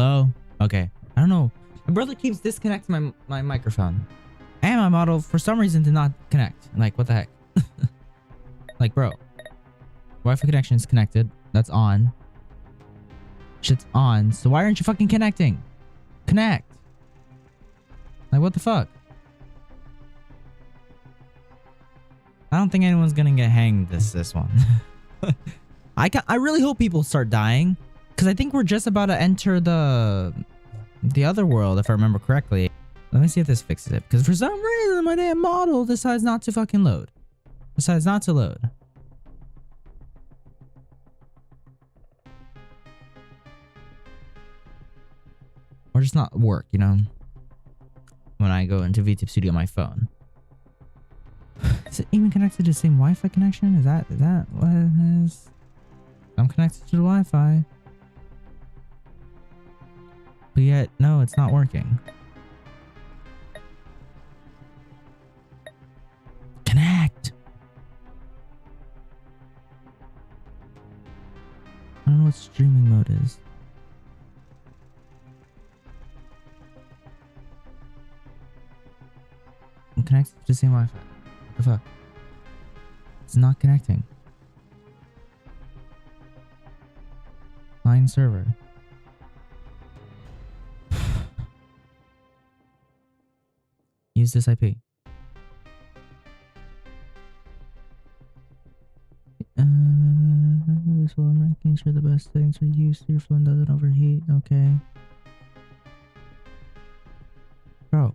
Hello? Okay. I don't know. My brother keeps disconnecting my microphone. And my model, for some reason, did not connect. Like, what the heck? Like, bro. Wi-Fi connection is connected. That's on. Shit's on. So why aren't you fucking connecting? Connect. Like, what the fuck? I don't think anyone's gonna get hanged this one. I really hope people start dying. Because I think we're just about to enter the other world, if I remember correctly. Let me see if this fixes it. Because for some reason, my damn model decides not to fucking load. Decides not to load. Or just not work, you know? When I go into VTube Studio on my phone. Is it even connected to the same Wi-Fi connection? Is that what it is? I'm connected to the Wi-Fi. But yet, no, it's not working. Connect! I don't know what streaming mode is. I'm connected to the same Wi-Fi. What the fuck? It's not connecting. Line server. Use this IP. This will making sure the best things are used so your phone doesn't overheat. Okay. Bro.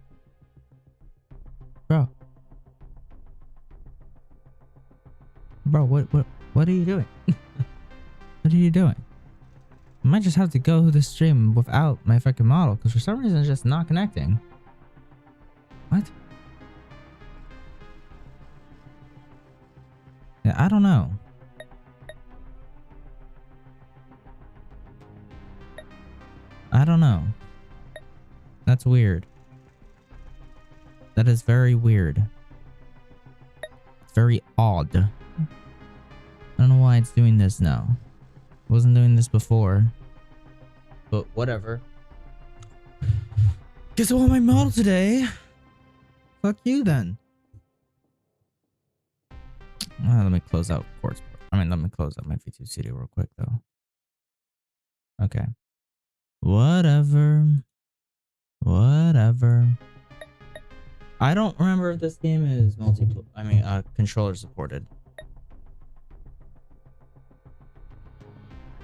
Bro, what are you doing? What are you doing? I might just have to go the stream without my fucking model because for some reason it's just not connecting. What? Yeah, I don't know. I don't know. That's weird. That is very weird. It's very odd. I don't know why it's doing this now. It wasn't doing this before. But whatever. Guess I want my model today. Fuck you then. Let me close out Quartz. Let me close out my V2 Studio real quick though. Okay. Whatever. I don't remember if this game is controller supported.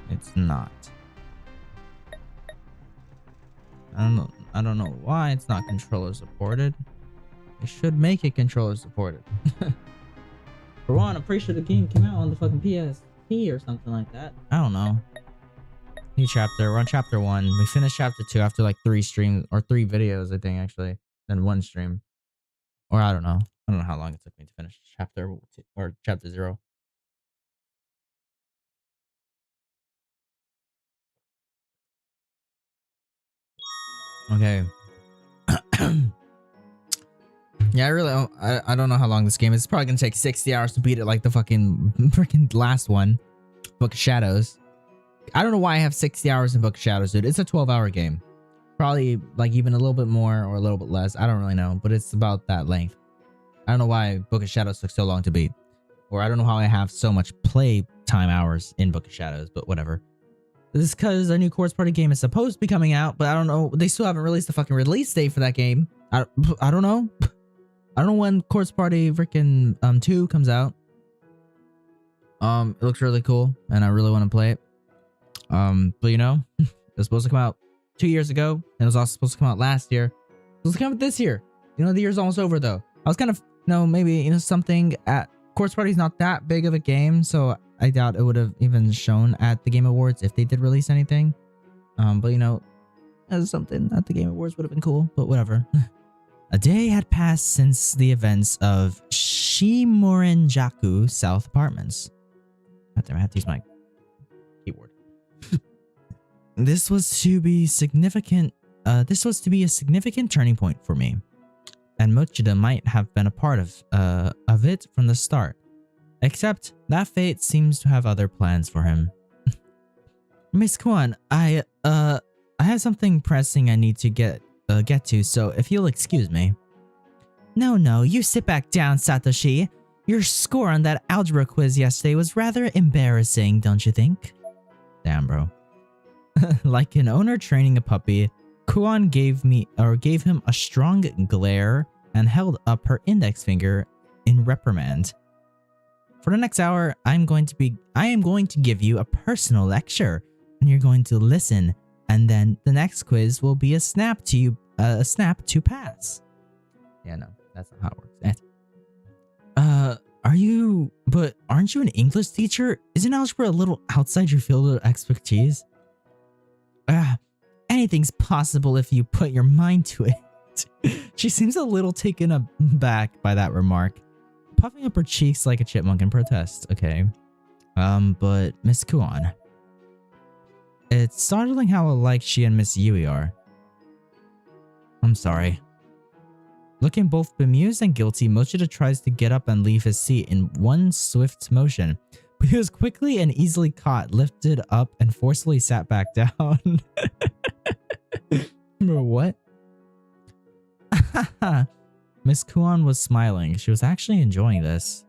It's not. I don't know why it's not controller supported. It should make it controller supported. For one, I'm pretty sure the game came out on the fucking PSP or something like that. I don't know. New chapter. We're on chapter 1. We finished chapter 2 after like 3 streams or 3 videos, I think actually. Then 1 stream. Or I don't know. I don't know how long it took me to finish chapter 2 or chapter 0. Okay. Yeah, I don't know how long this game is. It's probably gonna take 60 hours to beat it like the freaking last one. Book of Shadows. I don't know why I have 60 hours in Book of Shadows, dude. It's a 12-hour game. Probably like even a little bit more or a little bit less. I don't really know, but it's about that length. I don't know why Book of Shadows took so long to beat. Or I don't know how I have so much play time hours in Book of Shadows, but whatever. This is because a new Quartz Party game is supposed to be coming out, but I don't know. They still haven't released the fucking release date for that game. I don't know. I don't know when Quartz Party freaking 2 comes out. It looks really cool, and I really want to play it. But you know, it was supposed to come out 2 years ago, and it was also supposed to come out last year. It was supposed to come out this year. You know, the year's almost over though. I was kind of, maybe, something at Quartz Party's not that big of a game, so I doubt it would have even shown at the Game Awards if they did release anything. But you know, as something at the Game Awards would have been cool, but whatever. A day had passed since the events of Shimorenjaku South Apartments. God damn, I had to use my keyboard. This was to be a significant turning point for me, and Mochida might have been a part of it from the start. Except that fate seems to have other plans for him. Miss Kwan, I I have something pressing I need to get to, so if you'll excuse me. No, you sit back down, Satoshi. Your score on that algebra quiz yesterday was rather embarrassing, don't you think? Damn, bro. Like an owner training a puppy, Kuan gave him a strong glare and held up her index finger in reprimand. For the next hour, I am going to give you a personal lecture, and you're going to listen, and then the next quiz will be a snap to pass. Yeah, no, that's not how it works. Aren't you an English teacher? Isn't algebra a little outside your field of expertise? Anything's possible if you put your mind to it. She seems a little taken aback by that remark, puffing up her cheeks like a chipmunk in protest. Okay. But Miss Kuan. It's startling how alike she and Miss Yui are. I'm sorry. Looking both bemused and guilty, Mochida tries to get up and leave his seat in one swift motion, but he was quickly and easily caught, lifted up, and forcefully sat back down. What? Miss Kuan was smiling. She was actually enjoying this.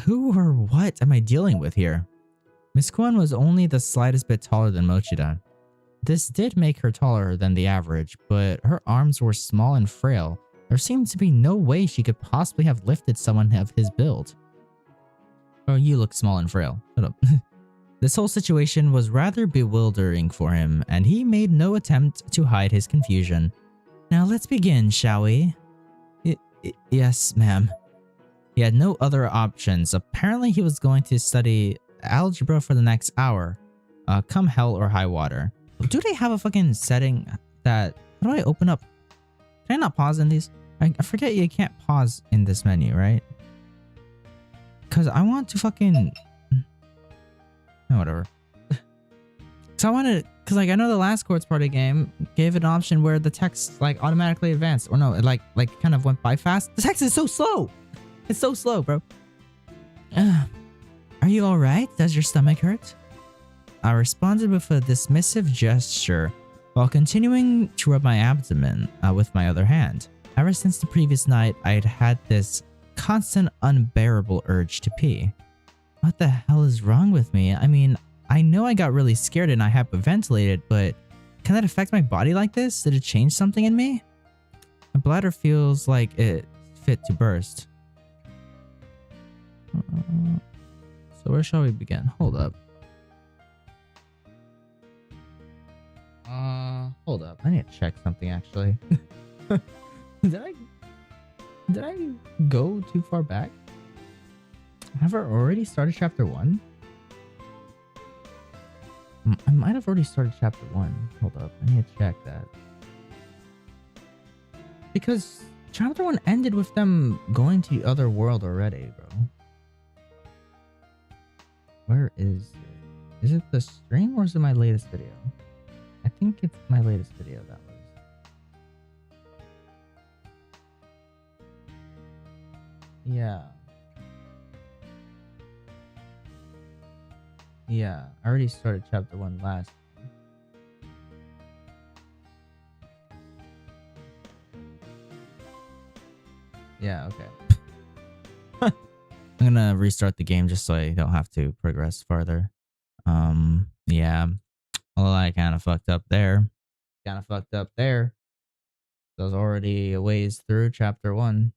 Who or what am I dealing with here? Miss Kuan was only the slightest bit taller than Mochida. This did make her taller than the average, but her arms were small and frail. There seemed to be no way she could possibly have lifted someone of his build. Oh, you look small and frail. Shut up. This whole situation was rather bewildering for him, and he made no attempt to hide his confusion. Now let's begin, shall we? Yes, ma'am. He had no other options. Apparently he was going to study algebra for the next hour, come hell or high water. Do they have a fucking setting that... How do I open up? Can I not pause in these? I forget you can't pause in this menu, right? Because I want to fucking... Oh, whatever. So I wanted... Because like I know the last Quartz Party game gave an option where the text like automatically advanced. Or no, it like kind of went by fast. The text is so slow! It's so slow, bro. Are you alright? Does your stomach hurt? I responded with a dismissive gesture while continuing to rub my abdomen with my other hand. Ever since the previous night, I'd had this constant unbearable urge to pee. What the hell is wrong with me? I mean, I know I got really scared and I hyperventilated, but can that affect my body like this? Did it change something in me? My bladder feels like it's fit to burst. So where shall we begin? Hold up. Hold up. I need to check something actually. Did I go too far back? Have I already started chapter 1? I might have already started chapter 1. Hold up. I need to check that. Because chapter 1 ended with them going to the other world already, bro. Where is it? Is it the stream or is it my latest video? I think it's my latest video that was. Yeah. Yeah, I already started chapter 1 last. Yeah, okay. I'm gonna restart the game just so I don't have to progress farther. Yeah. Well, I kind of fucked up there. I was already a ways through chapter 1.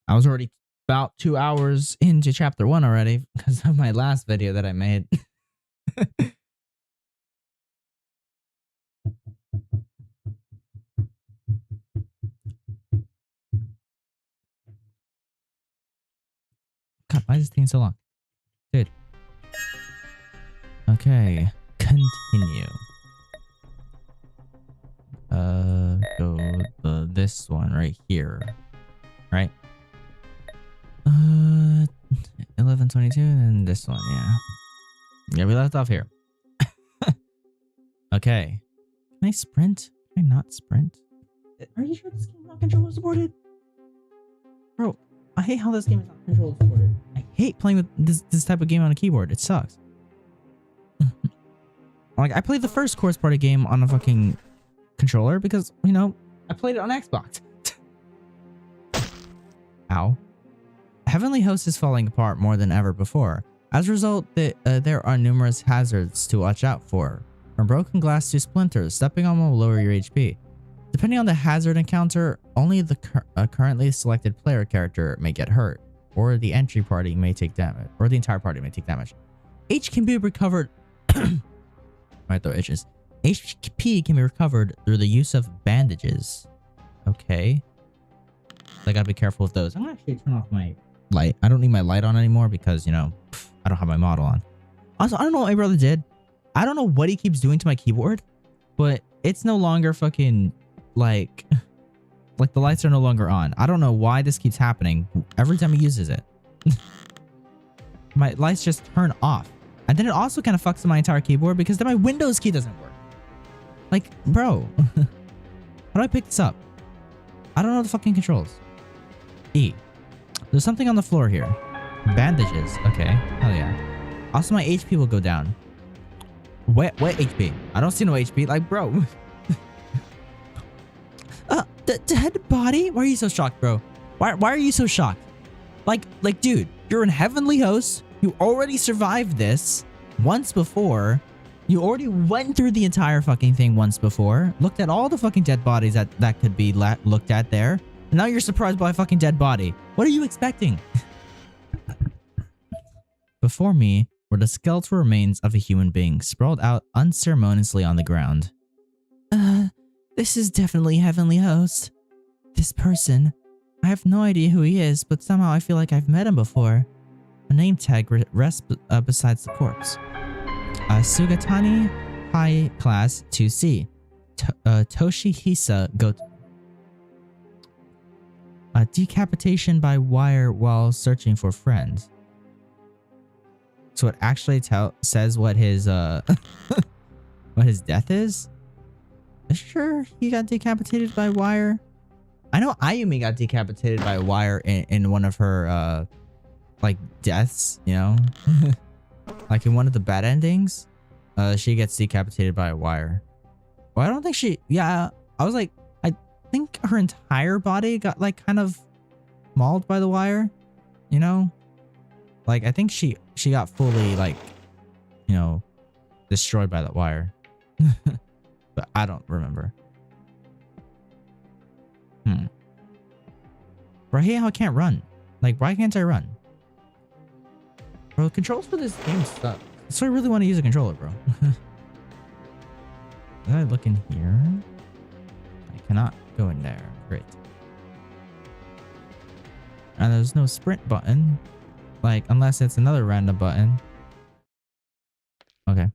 I was already about 2 hours into chapter 1 already because of my last video that I made. God, why is this taking so long? Dude. Okay. Continue. Go this one right here. Right? 11:22 and this one, yeah. Yeah, we left off here. Okay. Can I sprint? Can I not sprint? Are you sure this game is not controller supported? Bro, I hate how this game is not controller supported. I hate playing with this type of game on a keyboard. It sucks. Like, I played the first Course Party game on a fucking controller because, you know, I played it on Xbox. Ow. Heavenly Host is falling apart more than ever before. As a result, there are numerous hazards to watch out for. From broken glass to splinters, stepping on will lower your HP. Depending on the hazard encounter, only the currently selected player character may get hurt, or the entry party may take damage, or the entire party may take damage. H can be recovered. My throat itches. HP can be recovered through the use of bandages. Okay. So I gotta be careful with those. I'm gonna actually turn off my light. I don't need my light on anymore because, you know, I don't have my model on. Also, I don't know what my brother did. I don't know what he keeps doing to my keyboard, but it's no longer fucking like the lights are no longer on. I don't know why this keeps happening every time he uses it. My lights just turn off. And then it also kind of fucks with my entire keyboard because then my Windows key doesn't work. Like, bro, how do I pick this up? I don't know the fucking controls. E. There's something on the floor here. Bandages. Okay. Hell yeah. Also, my HP will go down. What HP? I don't see no HP. Like, bro. The dead body? Why are you so shocked, bro? Why are you so shocked? Like, dude, you're in Heavenly Host. You already survived this once before. You already went through the entire fucking thing once before. Looked at all the fucking dead bodies that could be looked at there. And now you're surprised by a fucking dead body. What are you expecting? Before me were the skeletal remains of a human being sprawled out unceremoniously on the ground. This is definitely Heavenly Host. This person. I have no idea who he is, but somehow I feel like I've met him before. A name tag rests besides the corpse. Sugatani High Class 2C. Toshihisa Goto. Decapitation by wire while searching for friends. So it actually says what his what his death is? Sure, he got decapitated by wire. I know Ayumi got decapitated by a wire in one of her like deaths, you know? Like in one of the bad endings, she gets decapitated by a wire. Well, I don't think she, yeah, I was like, I think her entire body got like kind of mauled by the wire, you know? Like, I think she got fully like, you know, destroyed by that wire. But I don't remember. Bro, hey, how I can't run. Like, why can't I run? Bro, the controls for this game suck. So I really want to use a controller, bro. Did I look in here? I cannot go in there. Great. And there's no sprint button. Like, unless it's another random button. Okay.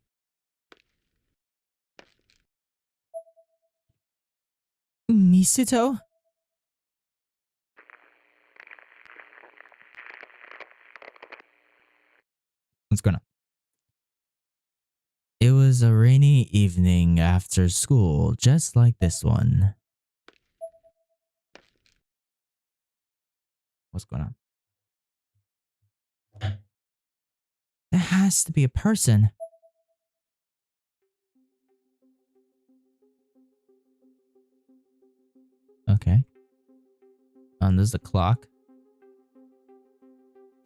Misuto? What's going on? It was a rainy evening after school, just like this one. What's going on? There has to be a person. Okay. There's the clock.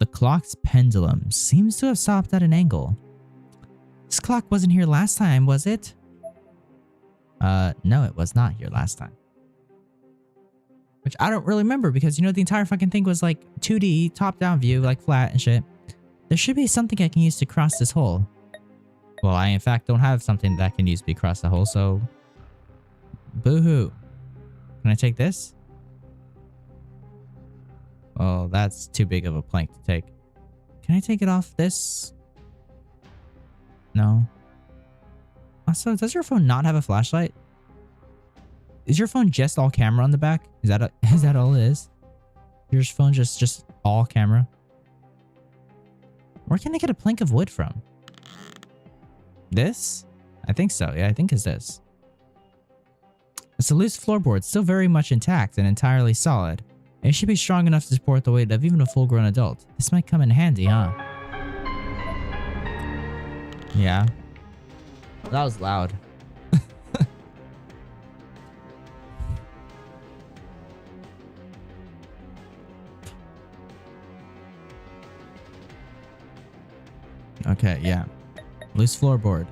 The clock's pendulum seems to have stopped at an angle. This clock wasn't here last time, was it? No, it was not here last time. Which I don't really remember because, you know, the entire fucking thing was like 2D, top-down view, like flat and shit. There should be something I can use to cross this hole. Well, I in fact don't have something that can use to cross the hole, so... Boo-hoo. Can I take this? Oh, that's too big of a plank to take. Can I take it off this? No. Also, does your phone not have a flashlight? Is your phone just all camera on the back? Is that all it is? Your phone just all camera? Where can I get a plank of wood from? This? I think so. Yeah, I think it's this. It's a loose floorboard, still very much intact and entirely solid. It should be strong enough to support the weight of even a full-grown adult. This might come in handy, huh? Yeah. That was loud. Okay, yeah. Loose floorboard.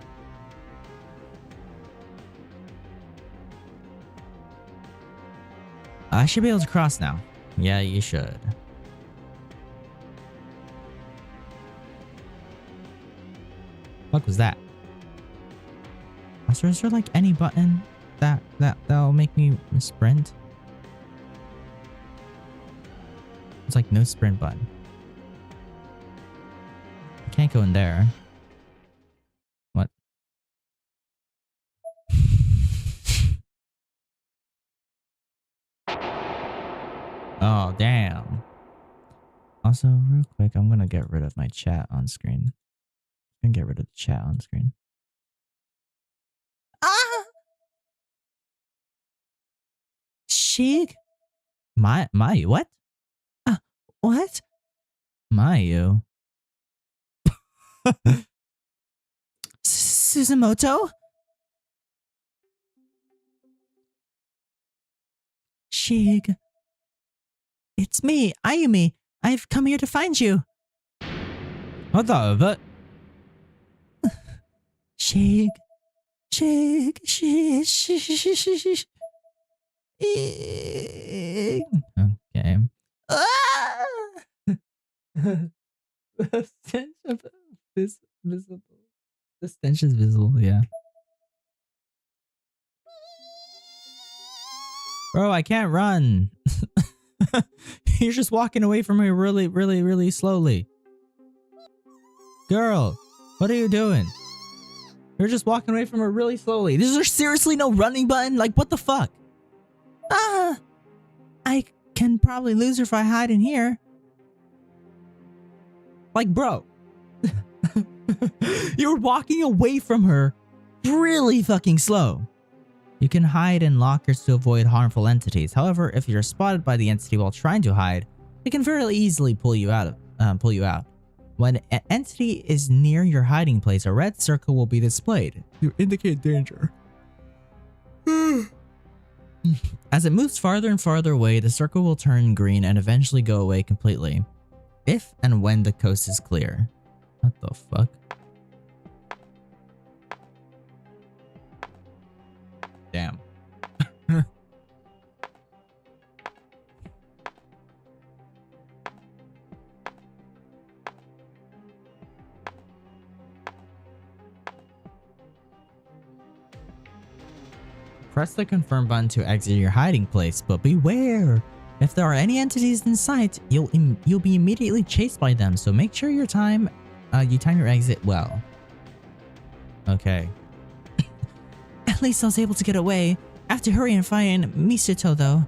I should be able to cross now. Yeah, you should. What was that? Is there like any button that'll make me sprint? It's like no sprint button. I can't go in there. What? Oh, damn. Also, real quick, I'm gonna get rid of my chat on screen. I'm gonna get rid of the chat on screen. Ah! Sheik? Mayu, what? What? Mayu? Suzumoto? Sheik. It's me, Ayumi. I've come here to find you. What the? Sheik. Sheik. Okay. The stench of visible. The stench is visible, yeah. Bro, I can't run. You're just walking away from me really slowly. Girl, what are you doing? You're just walking away from her really slowly. Is there seriously no running button? Like, what the fuck? I can probably lose her if I hide in here. Like, bro. You're walking away from her really fucking slow. You can hide in lockers to avoid harmful entities. However, if you're spotted by the entity while trying to hide, it can very easily pull you out. When an entity is near your hiding place, a red circle will be displayed to indicate danger. As it moves farther and farther away, the circle will turn green and eventually go away completely. If and when the coast is clear. What the fuck? Damn. Press the confirm button to exit your hiding place, but beware! If there are any entities in sight, you'll be immediately chased by them, so make sure you time your exit well. Okay. At least I was able to get away. I have to hurry and find Misuto though.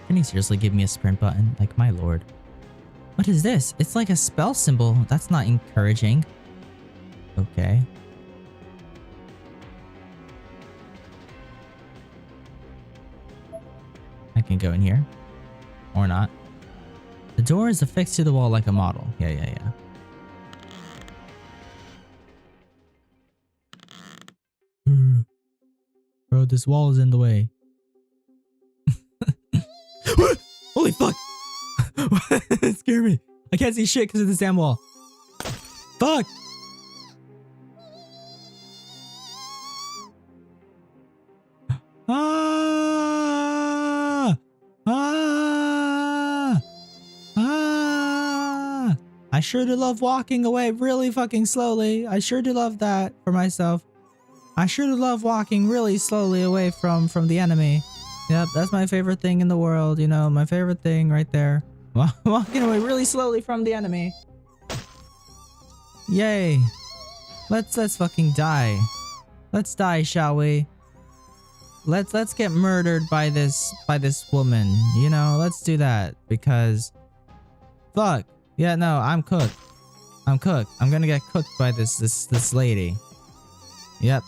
Can you seriously give me a sprint button? Like, my lord. What is this? It's like a spell symbol. That's not encouraging. Okay. I can go in here. Or not. The door is affixed to the wall like a model. Yeah. Bro, this wall is in the way. Holy fuck! It scared me. I can't see shit because of this damn wall. Fuck! I sure do love walking away really fucking slowly. I sure do love that for myself. I sure do love walking really slowly away from the enemy. Yep, that's my favorite thing in the world, you know, my favorite thing right there. Walking away really slowly from the enemy. Yay. Let's fucking die. Let's die, shall we? Let's get murdered by this woman. You know, let's do that because fuck. Yeah, no, I'm cooked. I'm cooked. I'm gonna get cooked by this lady. Yep.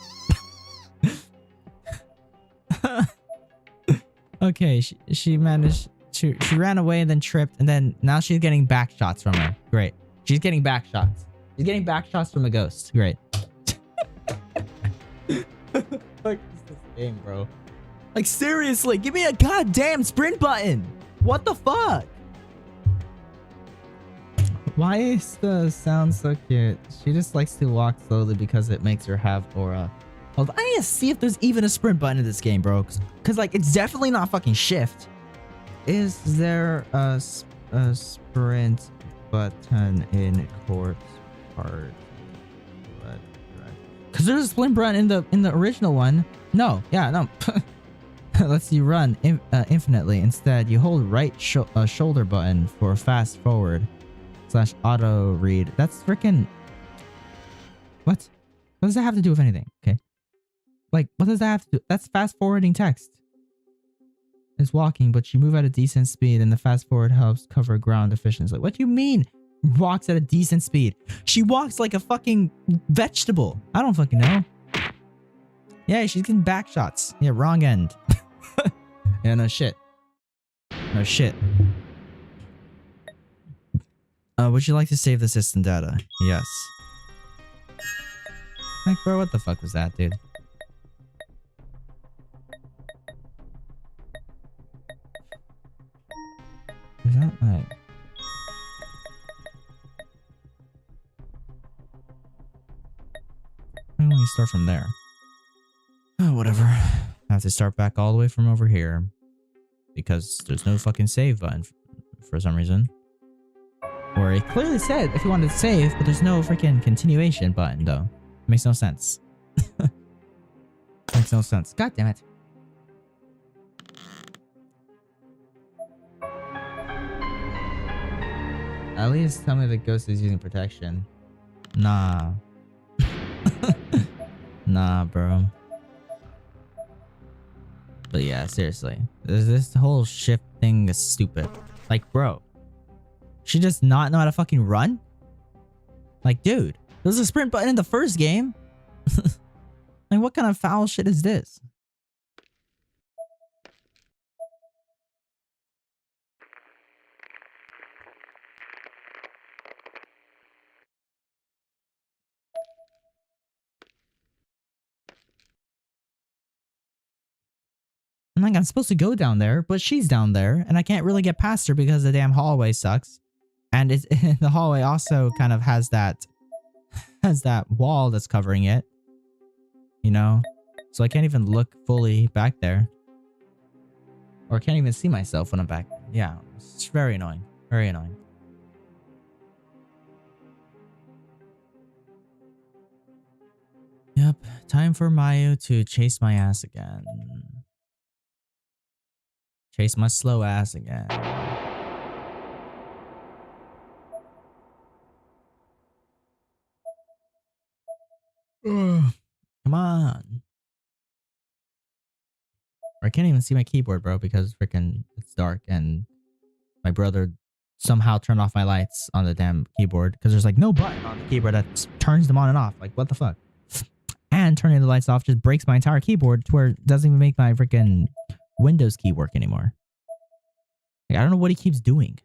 Okay, she managed she ran away and then tripped, and then now she's getting back shots from her. Great. She's getting back shots. She's getting back shots from a ghost. Great. Fuck is this game, bro? Like, seriously, give me a goddamn sprint button. What the fuck? Why is the sound so cute? She just likes to walk slowly because it makes her have aura. Hold on, I need to see if there's even a sprint button in this game, bro. Cause like, it's definitely not fucking shift. Is there a sprint button in corpse part? Cause there's a sprint button in the original one. No, yeah, no. Lets you run infinitely. Instead, you hold right shoulder button for fast forward / auto read. That's freaking. What? What does that have to do with anything? Okay. Like, what does that have to do? That's fast forwarding text. It's walking, but you move at a decent speed, and the fast forward helps cover ground efficiently. What do you mean? Walks at a decent speed. She walks like a fucking vegetable. I don't fucking know. Yeah, she's getting back shots. Yeah, wrong end. Yeah, no shit. No shit. Would you like to save the system data? Yes. Like, bro, what the fuck was that, dude? Is that like... Why don't we start from there? Oh, whatever. I have to start back all the way from over here. Because there's no fucking save button for some reason. Or it clearly said if you wanted to save, but there's no freaking continuation button, though. Makes no sense. Makes no sense. God damn it. At least tell me the ghost is using protection. Nah. Nah, bro. But yeah, seriously. This whole shift thing is stupid. Like, bro. She does not know how to fucking run? Like, dude. There's a sprint button in the first game. Like, what kind of foul shit is this? I'm like, I'm supposed to go down there, but she's down there, and I can't really get past her because the damn hallway sucks. And it's, the hallway also kind of has that wall that's covering it. You know? So I can't even look fully back there. Or I can't even see myself when I'm back. Yeah, it's very annoying. Very annoying. Yep, time for Mayu to chase my ass again. Chase my slow ass again. Come on. I can't even see my keyboard, bro, because freaking it's dark and my brother somehow turned off my lights on the damn keyboard because there's like no button on the keyboard that turns them on and off. Like, what the fuck? And turning the lights off just breaks my entire keyboard to where it doesn't even make my freaking Windows key work anymore. Like, I don't know what he keeps doing.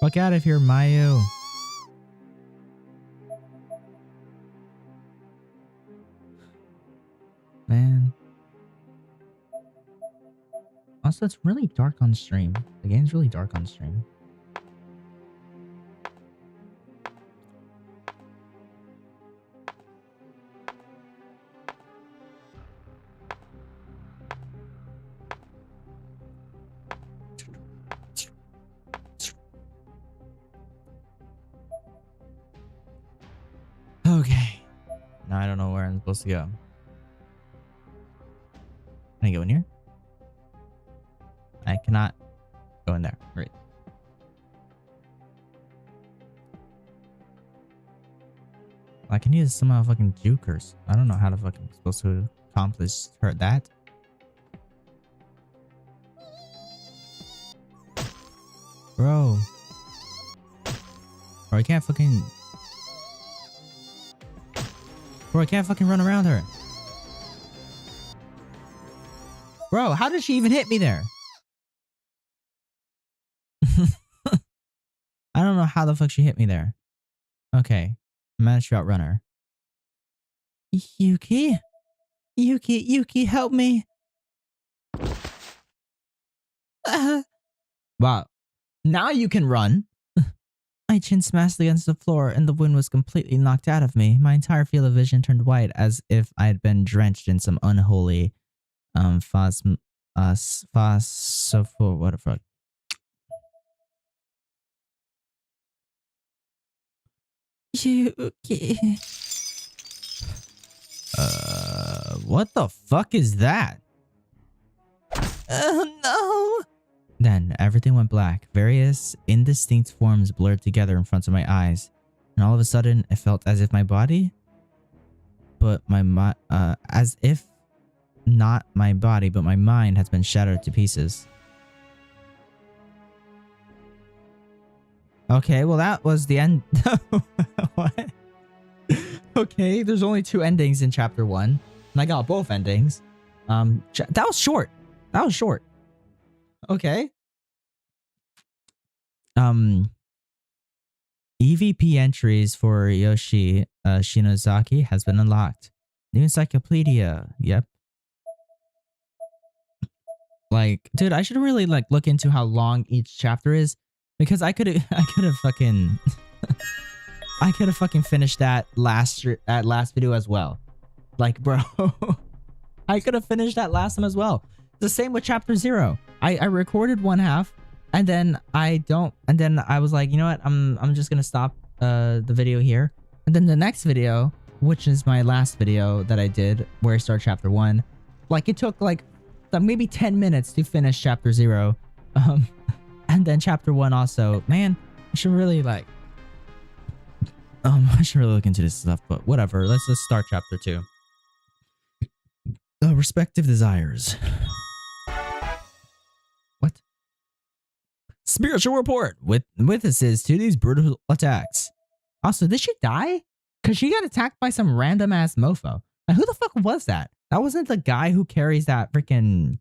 Fuck out of here, Mayu. Man. Also, it's really dark on stream. The game's really dark on stream. Okay. Now I don't know where I'm supposed to go. Can I go in here? I cannot go in there. Great. I can use somehow fucking jukers. I don't know how to fucking supposed to accomplish that. Bro. Bro, I can't fucking... Bro, I can't fucking run around her. Bro, how did she even hit me there? I don't know how the fuck she hit me there. Okay. I managed to outrun her. Yuki? Yuki, help me. Wow. Now you can run. My chin smashed against the floor and the wind was completely knocked out of me. My entire field of vision turned white as if I had been drenched in some unholy what the fuck. Yuki. What the fuck is that? Oh no! Then everything went black. Various indistinct forms blurred together in front of my eyes. And all of a sudden, it felt as if my body, as if not my body, but my mind has been shattered to pieces. Okay, well that was the end. What? Okay, there's only 2 endings in chapter 1. And I got both endings. That was short. That was short. Okay. EVP entries for Yoshi Shinozaki has been unlocked. New encyclopedia. Yep. Like, dude, I should really like look into how long each chapter is because I could have fucking I could have fucking finished that last video as well. Like, bro, I could have finished that last time as well. The same with chapter 0. I recorded one half and then I was like, you know what? I'm just gonna stop the video here. And then the next video, which is my last video that I did where I start chapter 1, like it took like maybe 10 minutes to finish chapter 0. And then chapter 1 also. Man, I should really like I should really look into this stuff, but whatever. Let's just start chapter 2. Respective desires. What? Spiritual report with witnesses to these brutal attacks. Also, did she die? Because she got attacked by some random ass mofo. And who the fuck was that? That wasn't the guy who carries that freaking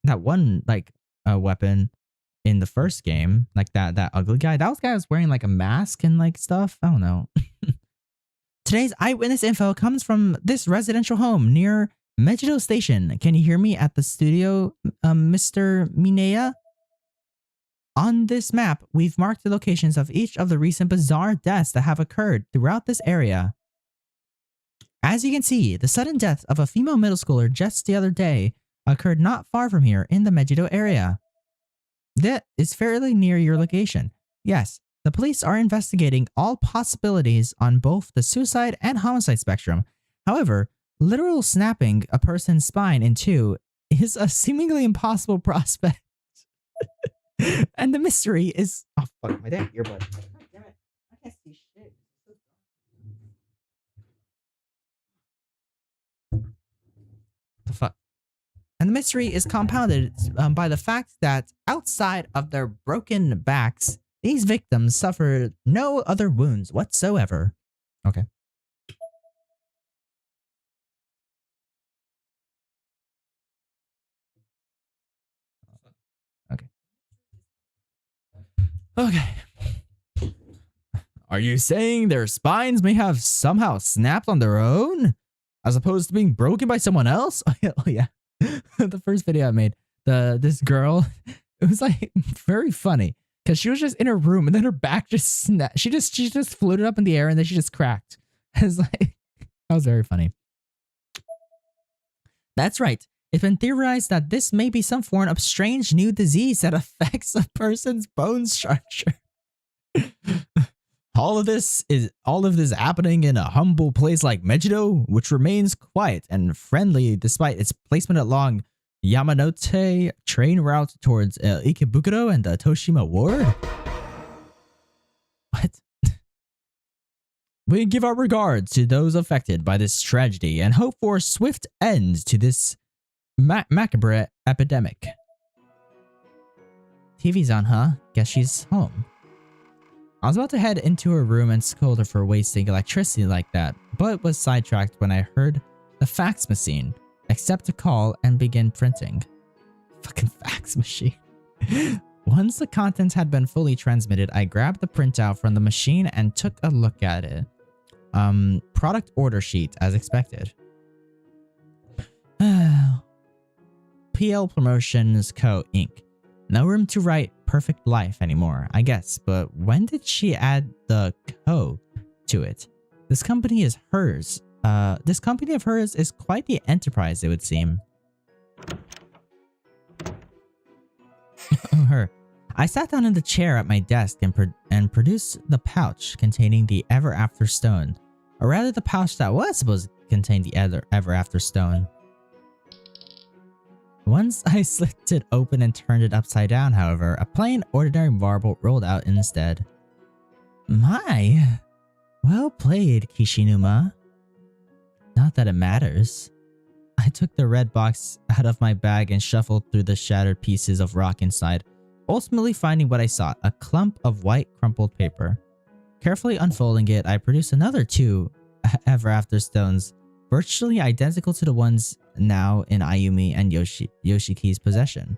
that one like weapon in the first game, like that ugly guy. That was guy was wearing like a mask and like stuff. I don't know. Today's eyewitness info comes from this residential home near Megiddo Station. Can you hear me at the studio, Mr. Minea? On this map, we've marked the locations of each of the recent bizarre deaths that have occurred throughout this area. As you can see, the sudden death of a female middle schooler just the other day occurred not far from here in the Megiddo area. That is fairly near your location. Yes, the police are investigating all possibilities on both the suicide and homicide spectrum. However, literal snapping a person's spine in two is a seemingly impossible prospect. And the mystery is... Oh, fuck, my damn earbud. God damn it. I can't see shit. The fuck? And the mystery is compounded by the fact that outside of their broken backs, these victims suffered no other wounds whatsoever. Okay. Okay. Okay. Are you saying their spines may have somehow snapped on their own? As opposed to being broken by someone else? Oh yeah. The first video I made, this girl, it was like very funny because she was just in her room and then her back just snapped. She just floated up in the air and then she just cracked. It's like, that was very funny. That's right. It's been theorized that this may be some form of strange new disease that affects a person's bone structure. All of this happening in a humble place like Megiddo, which remains quiet and friendly despite its placement along Yamanote train route towards Ikebukuro and the Toshima Ward. What? We give our regards to those affected by this tragedy and hope for a swift end to this macabre epidemic. TV's on, huh? Guess she's home. I was about to head into her room and scold her for wasting electricity like that, but was sidetracked when I heard the fax machine. accept a call, and begin printing. Fucking fax machine. Once the contents had been fully transmitted, I grabbed the printout from the machine and took a look at it. Product order sheet, as expected. PL Promotions Co. Inc. No room to write perfect life anymore, I guess, but when did she add the co to it? This company is hers. This company of hers is quite the enterprise, it would seem. Her. I sat down in the chair at my desk and produced the pouch containing the Ever After Stone. Or rather, the pouch that was supposed to contain the Ever After Stone. Once I slit it open and turned it upside down, however, a plain, ordinary marble rolled out instead. My! Well played, Kishinuma. Not that it matters. I took the red box out of my bag and shuffled through the shattered pieces of rock inside, ultimately finding what I sought, a clump of white crumpled paper. Carefully unfolding it, I produced another 2 Ever After Stones, virtually identical to the ones now in Ayumi and Yoshiki's possession.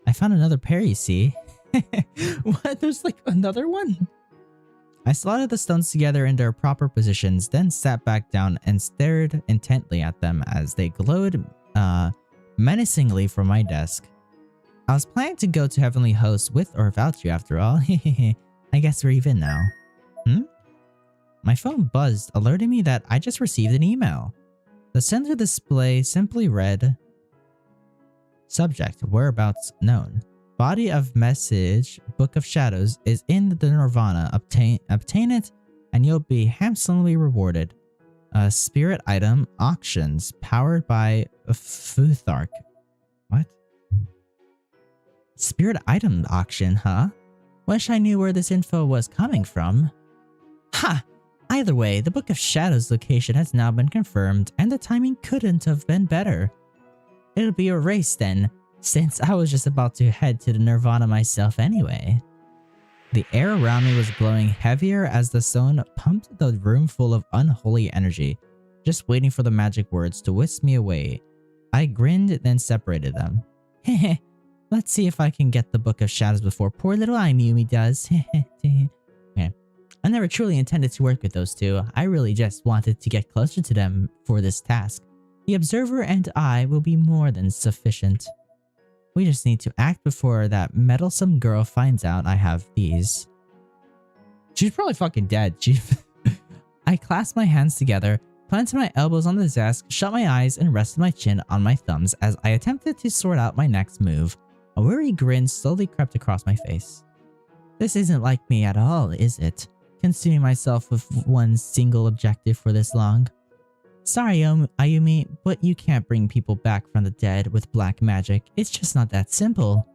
I found another pair, you see. What? There's like another one? I slotted the stones together in their proper positions, then sat back down and stared intently at them as they glowed menacingly from my desk. I was planning to go to Heavenly Host with or without you after all. I guess we're even now. My phone buzzed, alerting me that I just received an email. The center display simply read, Subject, whereabouts known. Body of message, Book of Shadows, is in the Nirvana. Obtain it, and you'll be handsomely rewarded. Spirit item auctions, powered by Futhark. What? Spirit item auction, huh? Wish I knew where this info was coming from. Ha! Either way, the Book of Shadows location has now been confirmed, and the timing couldn't have been better. It'll be a race then, since I was just about to head to the Nirvana myself anyway. The air around me was glowing heavier as the stone pumped the room full of unholy energy, just waiting for the magic words to whisk me away. I grinned, then separated them. Heh, let's see if I can get the Book of Shadows before poor little Ayumi does. Okay. I never truly intended to work with those two. I really just wanted to get closer to them for this task. The observer and I will be more than sufficient. We just need to act before that meddlesome girl finds out I have these. She's probably fucking dead, Chief. I clasped my hands together, planted my elbows on the desk, shut my eyes, and rested my chin on my thumbs as I attempted to sort out my next move. A weary grin slowly crept across my face. This isn't like me at all, is it? Consuming myself with one single objective for this long. Sorry, Ayumi, but you can't bring people back from the dead with black magic. It's just not that simple.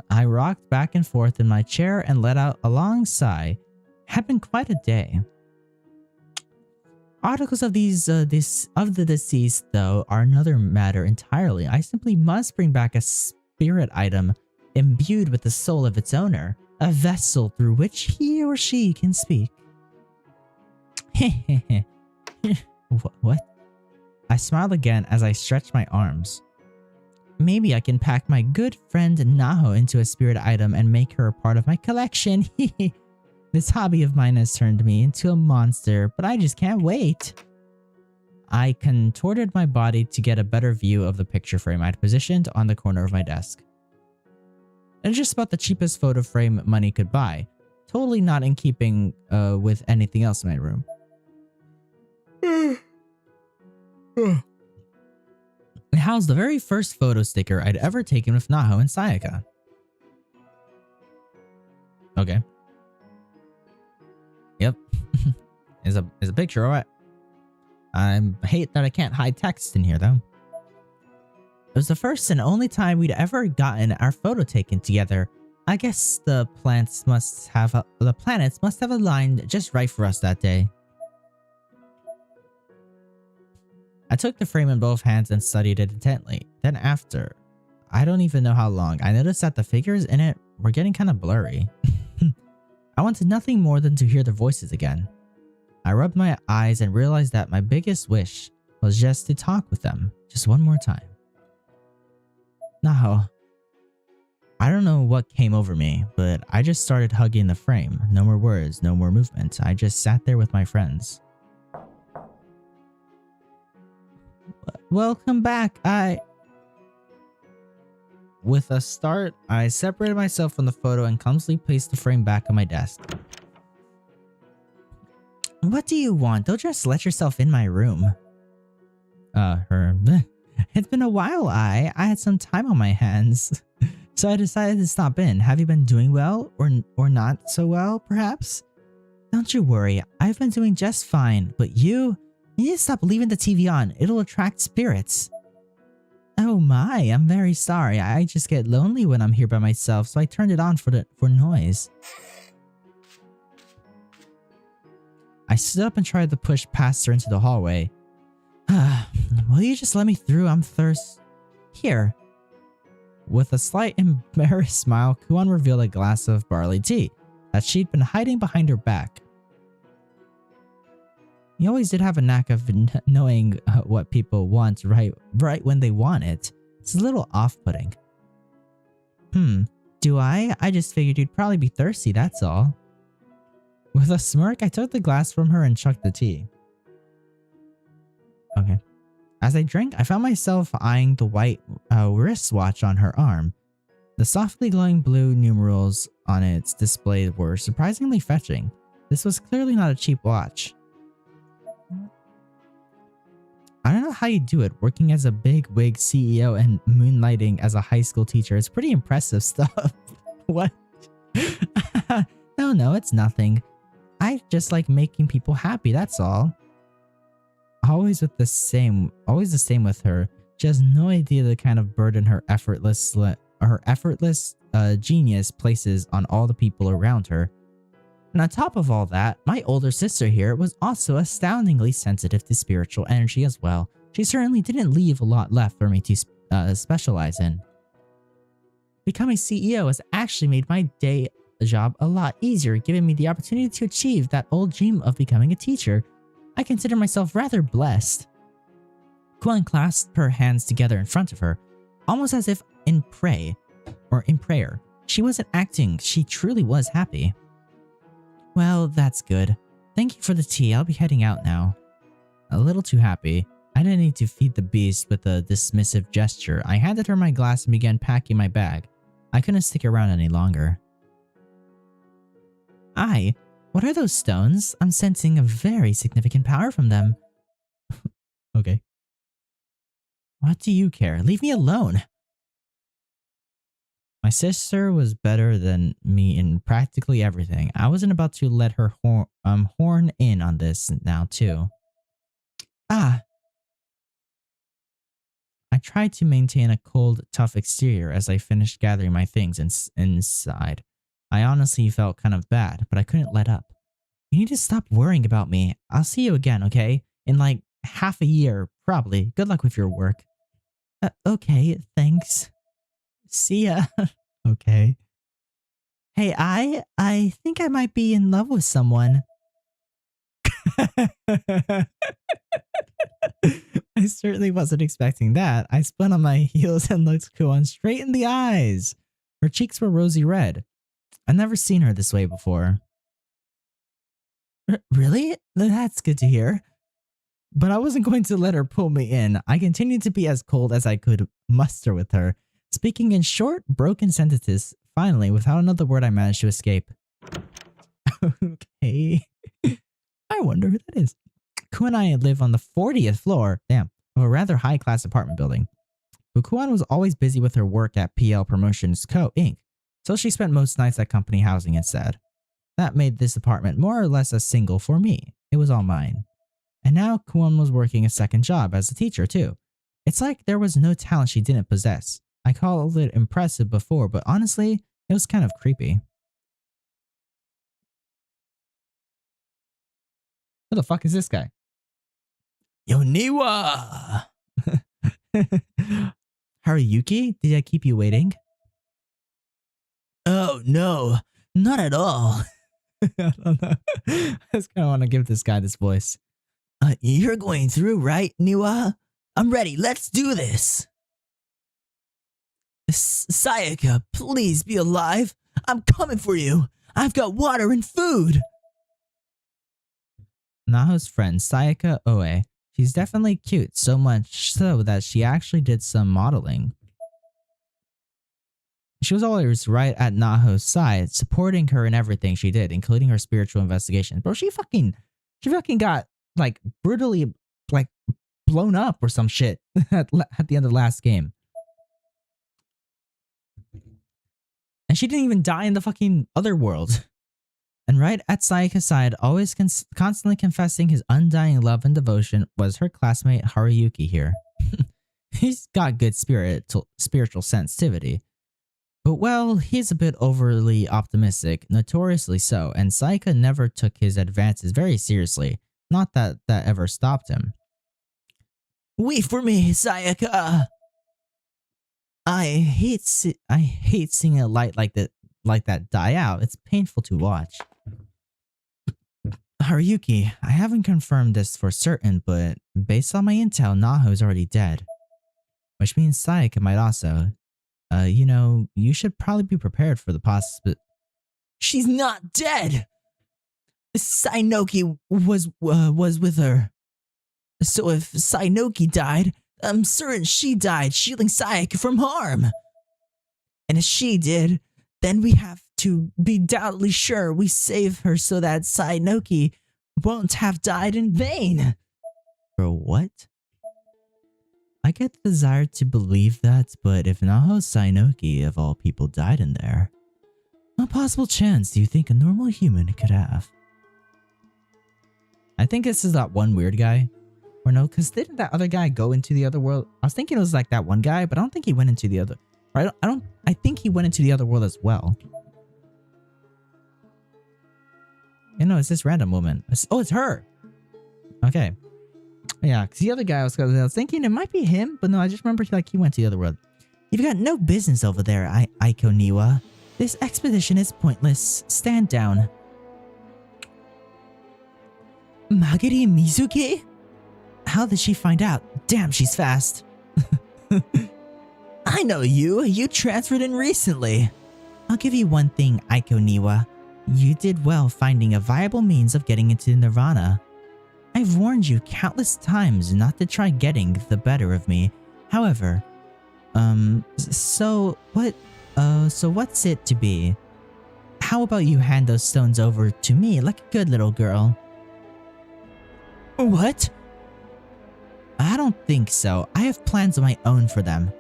I rocked back and forth in my chair and let out a long sigh. Had been quite a day. Articles of the deceased, though, are another matter entirely. I simply must bring back a spirit item imbued with the soul of its owner, a vessel through which he or she can speak. Hehehe. What? I smiled again as I stretched my arms. Maybe I can pack my good friend Naho into a spirit item and make her a part of my collection. This hobby of mine has turned me into a monster, but I just can't wait. I contorted my body to get a better view of the picture frame I'd positioned on the corner of my desk. It's just about the cheapest photo frame money could buy. Totally not in keeping with anything else in my room. It housed the very first photo sticker I'd ever taken with Naho and Sayaka. Okay. Yep. Is a picture, alright. I hate that I can't hide text in here though. It was the first and only time we'd ever gotten our photo taken together. I guess the planets must have aligned just right for us that day. I took the frame in both hands and studied it intently. Then after, I don't even know how long, I noticed that the figures in it were getting kind of blurry. I wanted nothing more than to hear their voices again. I rubbed my eyes and realized that my biggest wish was just to talk with them, just one more time. Now, I don't know what came over me, but I just started hugging the frame. No more words, no more movement. I just sat there with my friends. Welcome back. With a start, I separated myself from the photo and clumsily placed the frame back on my desk. What do you want? Don't just let yourself in my room. It's been a while, I had some time on my hands. So I decided to stop in. Have you been doing well? Or not so well, perhaps? Don't you worry, I've been doing just fine. But you need to stop leaving the TV on. It'll attract spirits. Oh my, I'm very sorry. I just get lonely when I'm here by myself, so I turned it on for noise. I stood up and tried to push past her into the hallway. Will you just let me through? I'm thirsty. Here. With a slight embarrassed smile, Kuan revealed a glass of barley tea that she'd been hiding behind her back. You always did have a knack of knowing what people want right when they want it. It's a little off-putting. Do I? I just figured you'd probably be thirsty, that's all. With a smirk, I took the glass from her and chucked the tea. Okay. As I drank, I found myself eyeing the white wristwatch on her arm. The softly glowing blue numerals on its display were surprisingly fetching. This was clearly not a cheap watch. I don't know how you do it, working as a big-wig CEO and moonlighting as a high school teacher. It's pretty impressive stuff. What? No, it's nothing. I just like making people happy, that's all. Always the same with her. She has no idea the kind of burden her effortless genius places on all the people around her. And on top of all that, my older sister here was also astoundingly sensitive to spiritual energy as well. She certainly didn't leave a lot left for me to specialize in. Becoming CEO has actually made my day job a lot easier, giving me the opportunity to achieve that old dream of becoming a teacher. I consider myself rather blessed. Kuan clasped her hands together in front of her, almost as if in prayer. She wasn't acting, she truly was happy. Well, that's good. Thank you for the tea, I'll be heading out now. A little too happy. I didn't need to feed the beast with a dismissive gesture. I handed her my glass and began packing my bag. I couldn't stick around any longer. What are those stones? I'm sensing a very significant power from them. Okay. What do you care? Leave me alone. My sister was better than me in practically everything. I wasn't about to let her horn in on this now too. I tried to maintain a cold, tough exterior as I finished gathering my things inside. I honestly felt kind of bad, but I couldn't let up. You need to stop worrying about me. I'll see you again, okay? In like half a year, probably. Good luck with your work. Okay, thanks. See ya. Okay. Hey, I think I might be in love with someone. I certainly wasn't expecting that. I spun on my heels and looked Kuan straight in the eyes. Her cheeks were rosy red. I'd never seen her this way before. Really? That's good to hear. But I wasn't going to let her pull me in. I continued to be as cold as I could muster with her, speaking in short, broken sentences. Finally, without another word, I managed to escape. Okay. I wonder who that is. Kuan and I live on the 40th floor, of a rather high-class apartment building. But Kuan was always busy with her work at PL Promotions Co. Inc., so she spent most nights at company housing instead. That made this apartment more or less a single for me. It was all mine. And now Kuan was working a second job as a teacher too. It's like there was no talent she didn't possess. I called it impressive before, but honestly, it was kind of creepy. Who the fuck is this guy? Yoniwa! Haruyuki, did I keep you waiting? Oh no, not at all. I don't know. I just kind of want to give this guy this voice. You're going through, right, Niwa? I'm ready. Let's do this. Sayaka, please be alive. I'm coming for you. I've got water and food. Naho's friend, Sayaka Oe. She's definitely cute, so much so that she actually did some modeling. She was always right at Naho's side, supporting her in everything she did, including her spiritual investigation. Bro, she fucking got, like, brutally, like, blown up or some shit at the end of the last game. And she didn't even die in the fucking other world. And right at Sayaka's side, always constantly confessing his undying love and devotion, was her classmate Haruyuki here. He's got good spiritual sensitivity. But well, he's a bit overly optimistic, notoriously so, and Sayaka never took his advances very seriously. Not that that ever stopped him. Wait for me, Sayaka! I hate seeing a light like that die out. It's painful to watch. Haruyuki, I haven't confirmed this for certain, but based on my intel, Naho is already dead. Which means Sayaka might also. You know, you should probably be prepared for the possibility. She's not dead! Sainoki was with her. So if Sainoki died, I'm certain she died shielding Sayaka from harm. And if she did, then we have to be doubly sure we save her so that Sainoki won't have died in vain. Bro, what? I get the desire to believe that, but if Naho Sainoki of all people died in there, what possible chance do you think a normal human could have? I think this is that one weird guy. Or no, because didn't that other guy go into the other world? I was thinking it was like that one guy, but I don't think he went into the other. Or I think he went into the other world as well. You know, it's this random woman. It's her. Okay. Yeah, because the other guy I was thinking it might be him, but no, I just remember like he went to the other world. You've got no business over there, Aiko Niwa. This expedition is pointless. Stand down. Magiri Mizuki? How did she find out? Damn, she's fast. I know you. You transferred in recently. I'll give you one thing, Aiko Niwa. You did well finding a viable means of getting into Nirvana. I've warned you countless times not to try getting the better of me. However, so what's it to be? How about you hand those stones over to me like a good little girl? What? I don't think so. I have plans of my own for them.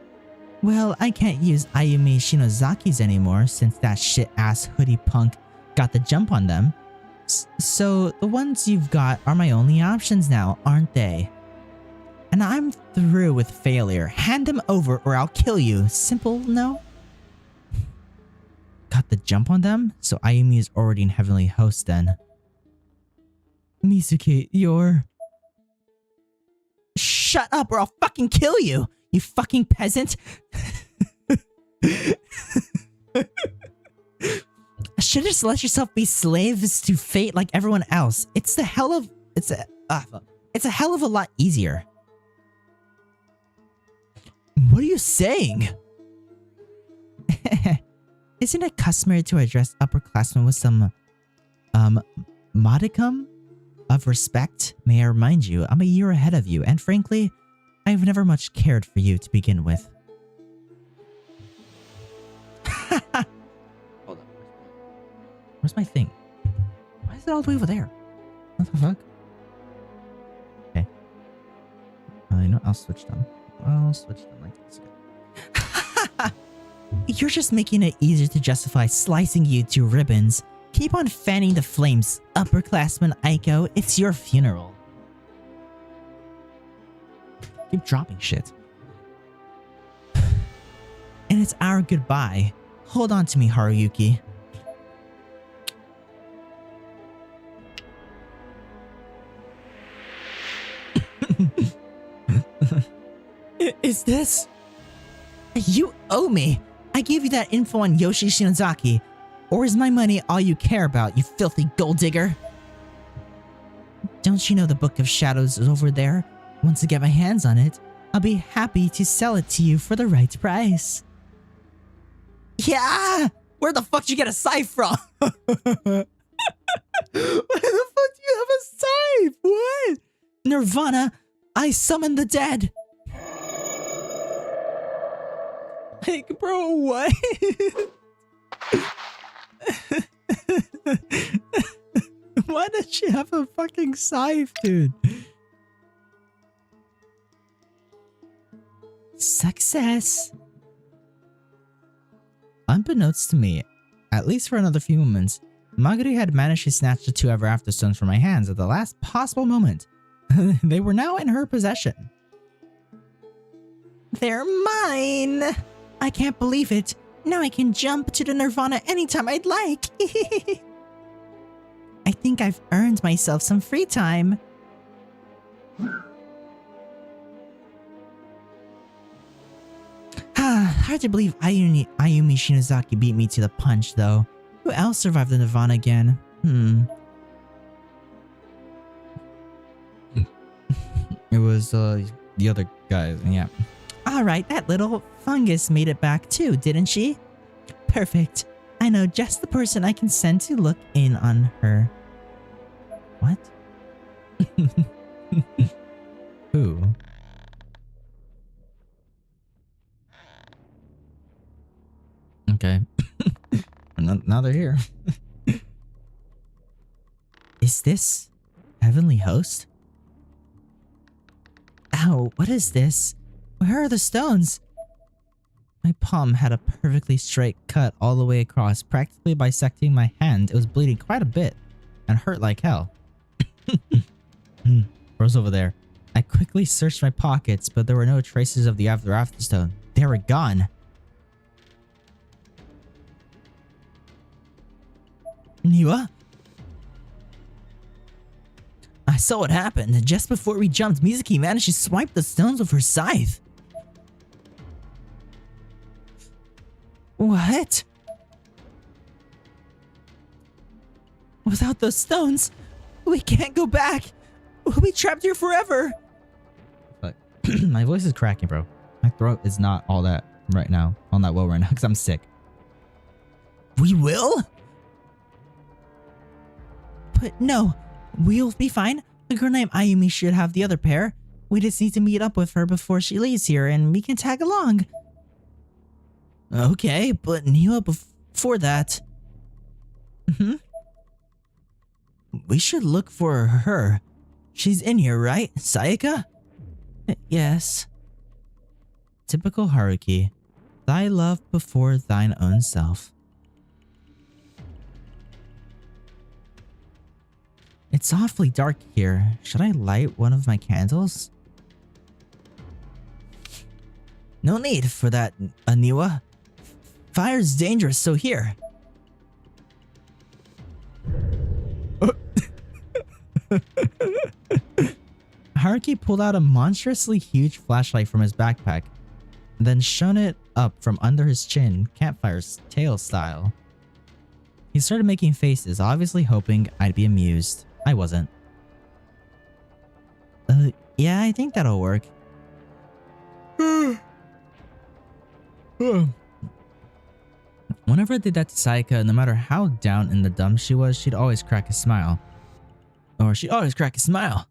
Well, I can't use Ayumi Shinozaki's anymore since that shit-ass hoodie punk got the jump on them. So the ones you've got are my only options now, aren't they? And I'm through with failure. Hand them over or I'll kill you. Simple, no? Got the jump on them? So Ayumi is already in Heavenly Host then. Mizuki, you're... Shut up or I'll fucking kill you, you fucking peasant! Should just let yourself be slaves to fate like everyone else. It's a hell of a lot easier. What are you saying? Isn't it customary to address upperclassmen with some modicum of respect? May I remind you, I'm a year ahead of you, and frankly, I've never much cared for you to begin with. Hold on. Where's my thing? Why is it all the way over there? What the fuck? Okay. You know, I'll switch them. Like this. You're just making it easier to justify slicing you to ribbons. Keep on fanning the flames, upperclassman Aiko. It's your funeral. Keep dropping shit. And it's our goodbye. Hold on to me, Haruyuki. Is this... You owe me. I gave you that info on Yoshi Shinozaki. Or is my money all you care about, you filthy gold digger? Don't you know the Book of Shadows is over there? Once I get my hands on it, I'll be happy to sell it to you for the right price. Yeah! Where the fuck did you get a scythe from? Where the fuck do you have a scythe? What? Nirvana, I summon the dead. Like, bro, what? Why does she have a fucking scythe, dude? Success. Unbeknownst to me, at least for another few moments, Maguri had managed to snatch the 2 ever-after stones from my hands at the last possible moment. They were now in her possession. They're mine! I can't believe it. Now I can jump to the Nirvana anytime I'd like. I think I've earned myself some free time. Hard to believe Ayumi Shinozaki beat me to the punch, though. Who else survived the Nirvana again? It was the other guys, yeah. Alright, that little fungus made it back too, didn't she? Perfect. I know just the person I can send to look in on her. What? Who? Okay. Now they're here. Is this Heavenly Host? Ow, what is this? Where are the stones? My palm had a perfectly straight cut all the way across, practically bisecting my hand. It was bleeding quite a bit and hurt like hell. Bro's over there. I quickly searched my pockets, but there were no traces of the After stone. They were gone. Niwa? I saw what happened. Just before we jumped, Mizuki managed to swipe the stones with her scythe. What? Without those stones, we can't go back. We'll be trapped here forever. But my voice is cracking, bro. My throat is not all that right now, on that well right now, because I'm sick. We will? But no, we'll be fine. The girl named Ayumi should have the other pair. We just need to meet up with her before she leaves here and we can tag along. Okay, but Niwa, before that... We should look for her. She's in here, right, Sayaka? Yes. Typical Haruki. Thy love before thine own self. It's awfully dark here. Should I light one of my candles? No need for that, Aniwa. Fire's dangerous, so here. Haruki pulled out a monstrously huge flashlight from his backpack, then shone it up from under his chin, campfire's tail style. He started making faces, obviously hoping I'd be amused. I wasn't. Yeah, I think that'll work. Whenever I did that to Sayaka, no matter how down in the dumps she was, she'd always crack a smile. Or she'd always crack a smile.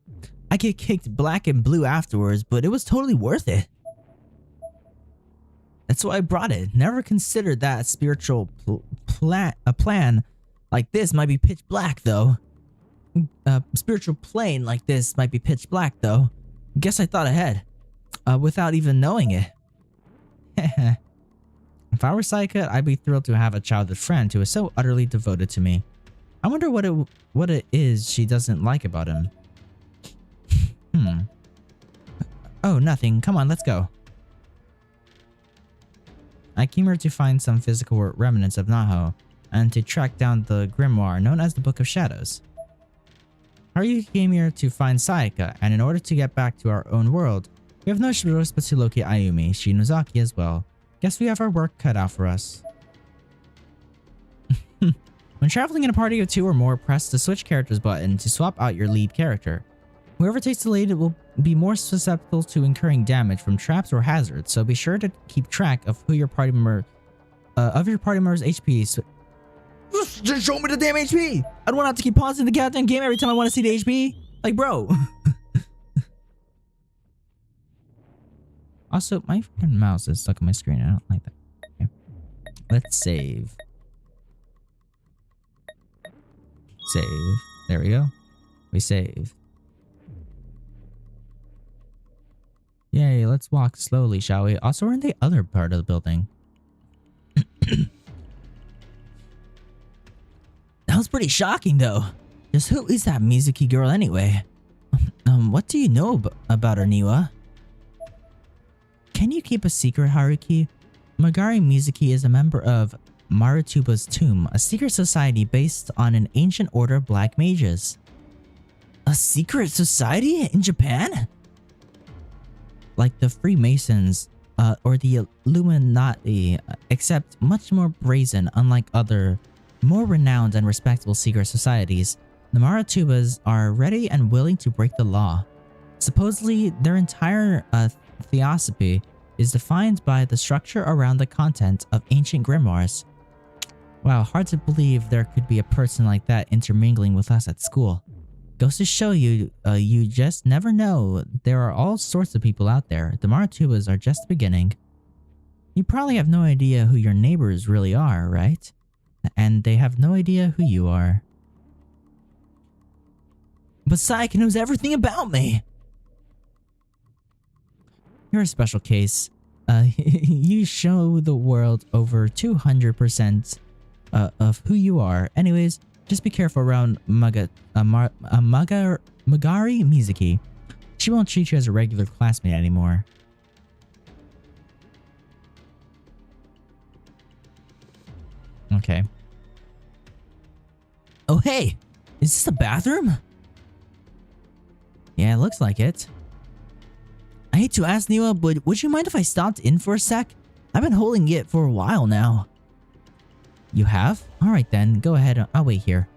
I get kicked black and blue afterwards, but it was totally worth it. That's why I brought it. Never considered that a spiritual plan like this might be pitch black, though. A spiritual plane like this might be pitch black, though. Guess I thought ahead. Without even knowing it. If I were Sayaka, I'd be thrilled to have a childhood friend who is so utterly devoted to me. I wonder what it is she doesn't like about him. Oh, nothing. Come on, let's go. I came here to find some physical remnants of Naho, and to track down the grimoire known as the Book of Shadows. Haruki came here to find Sayaka, and in order to get back to our own world, we have no choice but to locate Ayumi Shinozaki as well. Guess we have our work cut out for us. When traveling in a party of 2 or more, press the switch characters button to swap out your lead character. Whoever takes the lead will be more susceptible to incurring damage from traps or hazards, so be sure to keep track of who your party member member's HP. Just show me the damn HP. I don't want to have to keep pausing the goddamn game every time I want to see the HP. Like, bro. Also, my freaking mouse is stuck on my screen. I don't like that. Okay. Let's save. Save. There we go. We save. Yay, let's walk slowly, shall we? Also, we're in the other part of the building. That was pretty shocking, though. Just who is that Mizuki girl anyway? What do you know about her, Niwa? Can you keep a secret, Haruki? Magari Mizuki is a member of Marutuba's Tomb, a secret society based on an ancient order of black mages. A secret society in Japan? Like the Freemasons or the Illuminati, except much more brazen. Unlike other, more renowned and respectable secret societies, the Maratubas are ready and willing to break the law. Supposedly, their entire theosophy is defined by the structure around the content of ancient grimoires. Wow, hard to believe there could be a person like that intermingling with us at school. Goes to show you, you just never know. There are all sorts of people out there. The Maratubas are just the beginning. You probably have no idea who your neighbors really are, right? And they have no idea who you are. But Sayaka knows everything about me! You're a special case. You show the world over 200% of who you are. Anyways, just be careful around Magari Mizuki. She won't treat you as a regular classmate anymore. Okay. Oh hey! Is this a bathroom? Yeah, it looks like it. I hate to ask, Niwa, but would you mind if I stopped in for a sec? I've been holding it for a while now. You have? Alright then, go ahead. I'll wait here.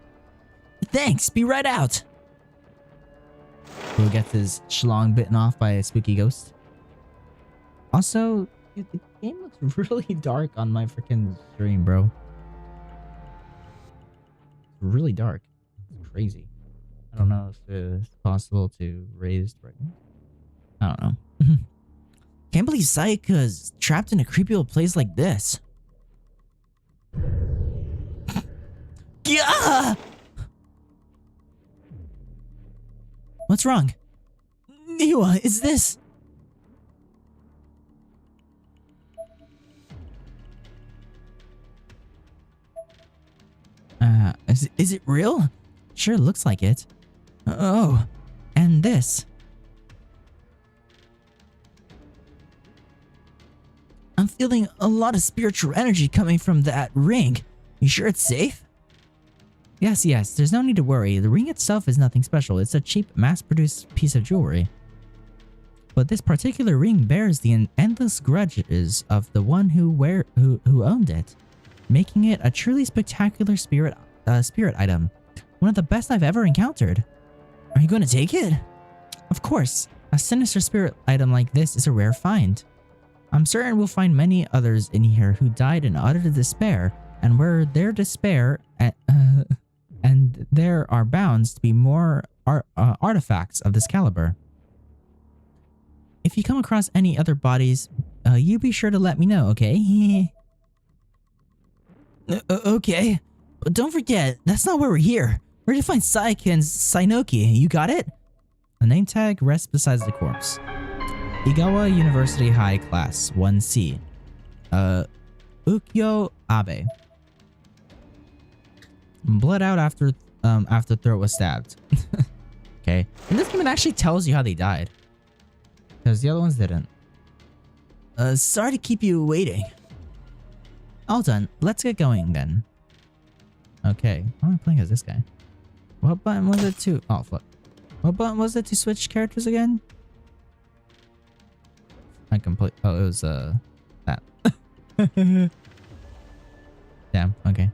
Thanks, be right out! Who gets his schlong bitten off by a spooky ghost? Also, dude, the game looks really dark on my freaking stream, bro. It's really dark. It's crazy. I don't know if it's possible to raise the brightness. I don't know. Can't believe Sayaka's trapped in a creepy old place like this. Gah! What's wrong? Niwa, is this? Is it real? Sure looks like it. Oh, and this. I'm feeling a lot of spiritual energy coming from that ring. You sure it's safe? Yes, there's no need to worry. The ring itself is nothing special. It's a cheap, mass-produced piece of jewelry. But this particular ring bears the endless grudges of the one who owned it, making it a truly spectacular spirit item. One of the best I've ever encountered. Are you going to take it? Of course. A sinister spirit item like this is a rare find. I'm certain we'll find many others in here who died in utter despair, and where their despair and there are bounds to be more artifacts of this caliber. If you come across any other bodies, you be sure to let me know, okay? Okay, but don't forget, that's not why we're here. We're to find Sayaka and Sainoki. You got it? A name tag rests beside the corpse. Igawa University High Class 1C. Ukyo Abe. Bled out after throat was stabbed. Okay. And this game, it actually tells you how they died. Because the other ones didn't. Sorry to keep you waiting. All done. Let's get going then. Okay. Why am I playing as this guy? What button was it to... Oh, fuck. What button was it to switch characters again? Oh, it was, that. Damn, okay.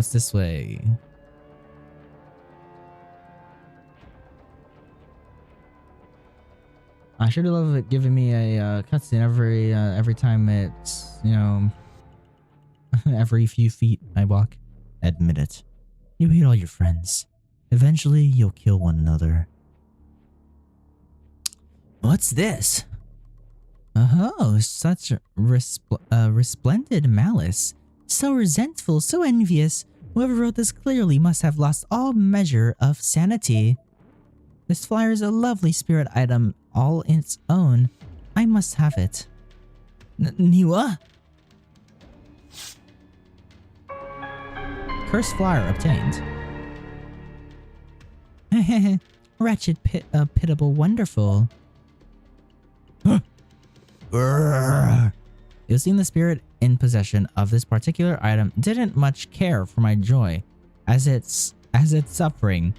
What's this way? I should have loved it giving me a cutscene every time it's, you know, every few feet I walk. Admit it. You hate all your friends. Eventually, you'll kill one another. What's this? Oh, such resplendent malice. So resentful, so envious. Whoever wrote this clearly must have lost all measure of sanity. This flyer is a lovely spirit item, all its own. I must have it. Niwa? Cursed flyer obtained. Wretched, pitiable, wonderful. It would seem the spirit in possession of this particular item didn't much care for my joy as its suffering.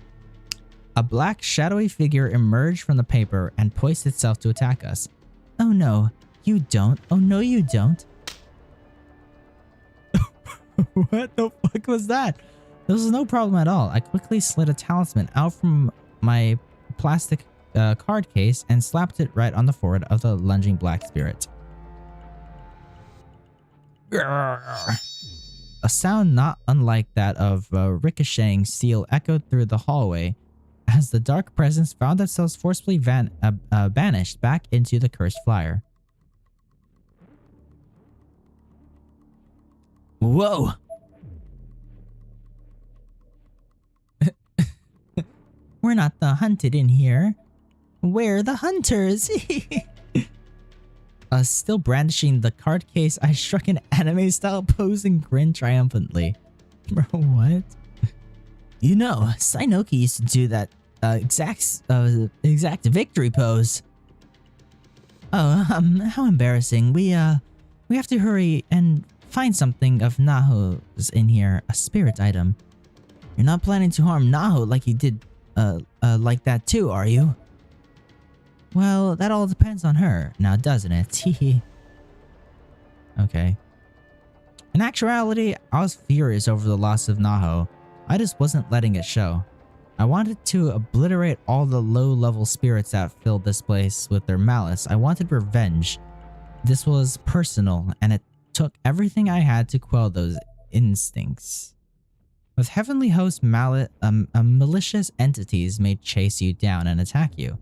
A black shadowy figure emerged from the paper and poised itself to attack us. Oh no, you don't. Oh no, you don't. What the fuck was that? This was no problem at all. I quickly slid a talisman out from my plastic card case and slapped it right on the forehead of the lunging black spirit. A sound not unlike that of ricocheting steel echoed through the hallway as the dark presence found themselves forcibly banished back into the cursed flyer. Whoa! We're not the hunted in here. We're the hunters! Still brandishing the card case, I struck an anime-style pose and grinned triumphantly. Bro, what? You know, Sainoki used to do that exact victory pose. Oh, how embarrassing. We have to hurry and find something of Naho's in here, a spirit item. You're not planning to harm Naho like you did, like that too, are you? Well, that all depends on her, now doesn't it? Hehe. Okay. In actuality, I was furious over the loss of Naho. I just wasn't letting it show. I wanted to obliterate all the low-level spirits that filled this place with their malice. I wanted revenge. This was personal, and it took everything I had to quell those instincts. With heavenly host malicious entities may chase you down and attack you.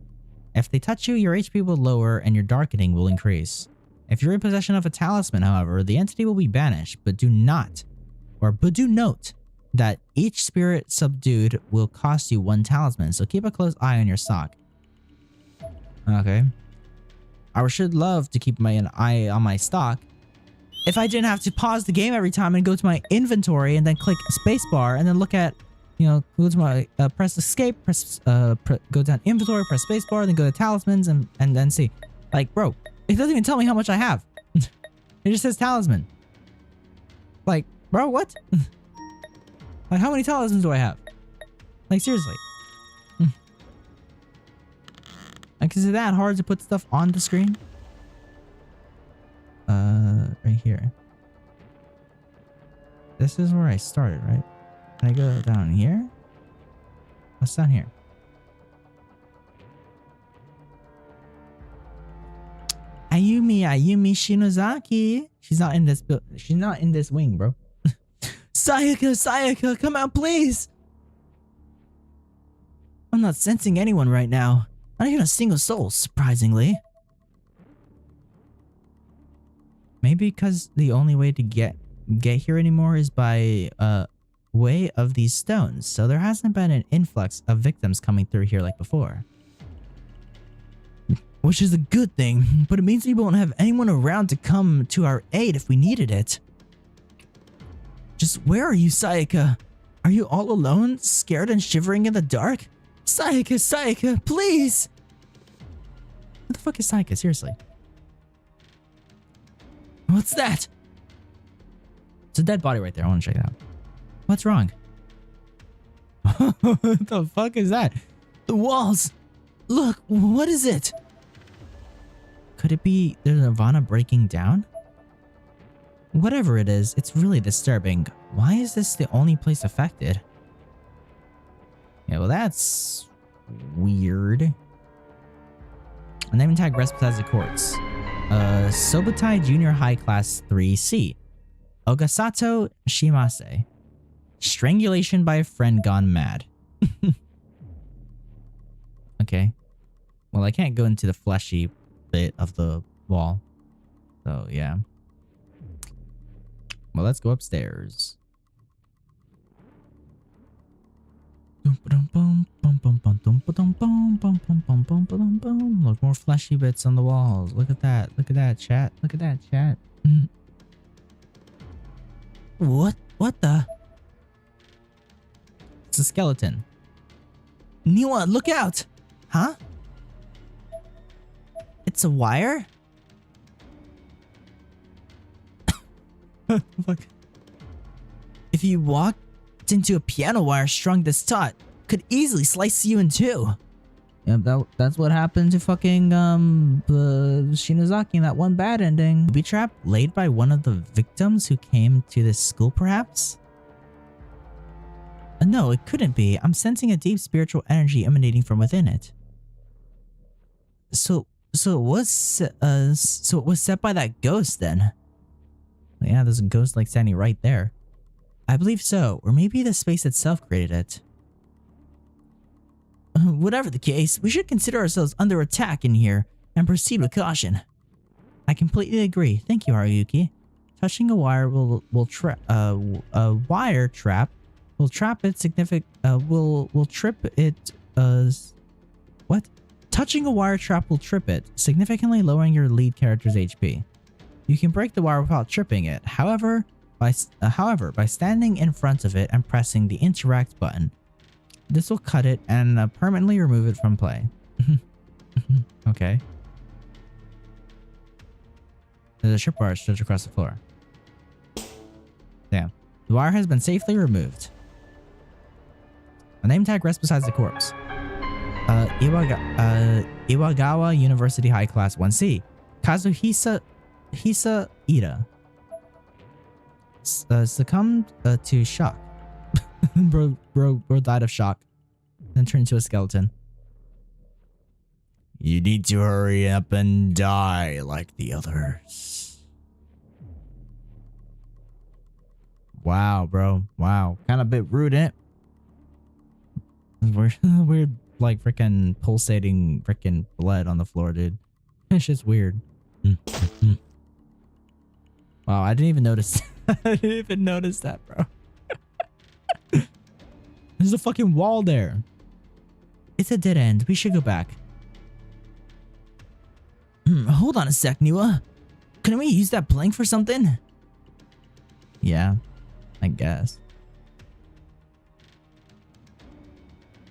If they touch you, your HP will lower and your darkening will increase. If you're in possession of a talisman, however, the entity will be banished, but do note that each spirit subdued will cost you 1 talisman, so keep a close eye on your stock. Okay. I should love to keep an eye on my stock if I didn't have to pause the game every time and go to my inventory and then click spacebar and then look at, you know, go to my press escape, go down inventory, press spacebar, then go to talismans and then see. Like, bro, it doesn't even tell me how much I have. It just says talisman. Like, bro, what? Like, how many talismans do I have? Like, seriously. Like, is it that hard to put stuff on the screen? Right here. This is where I started, right? Can I go down here? What's down here? Ayumi Shinozaki. She's not in this wing, bro. Sayaka, come out, please. I'm not sensing anyone right now. Not even a single soul, surprisingly. Maybe because the only way to get here anymore is by way of these stones, so there hasn't been an influx of victims coming through here like before. Which is a good thing, but it means we won't have anyone around to come to our aid if we needed it. Just where are you, Sayaka? Are you all alone, scared and shivering in the dark? Sayaka, please! What the fuck is Sayaka, seriously? What's that? It's a dead body right there. I want to check it out. What's wrong? What the fuck is that? The walls! Look, what is it? Could it be the Nirvana breaking down? Whatever it is, it's really disturbing. Why is this the only place affected? Yeah, well, that's weird. A name tag rests besides the courts. Sobutai Junior High Class 3C. Ogasato Shimase. Strangulation by a friend gone mad. Okay. Well, I can't go into the fleshy bit of the wall. So, yeah. Well, let's go upstairs. Look, more fleshy bits on the walls. Look at that. Look at that, chat. Look at that, chat. What? What the? It's a skeleton. Niwa, look out! Huh? It's a wire? What the fuck? If you walked into a piano wire strung this taut, could easily slice you in two. Yeah, that's what happened to fucking Shinozaki in that one bad ending. Booby trap laid by one of the victims who came to this school, perhaps? No, it couldn't be. I'm sensing a deep spiritual energy emanating from within it. So it was set by that ghost then. Yeah, there's a ghost like standing right there. I believe so, or maybe the space itself created it. Whatever the case, we should consider ourselves under attack in here and proceed with caution. I completely agree. Thank you, Haruyuki. Touching a wire will trap it will trip it what? Touching a wire trap will trip it, significantly lowering your lead character's HP. You can break the wire without tripping it. However, by standing in front of it and pressing the interact button, this will cut it and permanently remove it from play. Okay. There's a trip wire stretched across the floor. Damn. The wire has been safely removed. A name tag rests beside the corpse. Iwagawa University High Class 1C. Kazuhisa Ida. Succumbed to shock. bro died of shock. Then turned into a skeleton. You need to hurry up and die like the others. Wow, bro. Wow. Kind of a bit rude, ain't it? Weird, like, freaking pulsating freaking blood on the floor, dude. It's just weird. Wow, I didn't even notice. I didn't even notice that, bro. There's a fucking wall there. It's a dead end. We should go back. Hold on a sec, Niwa. Couldn't we use that plank for something? Yeah, I guess.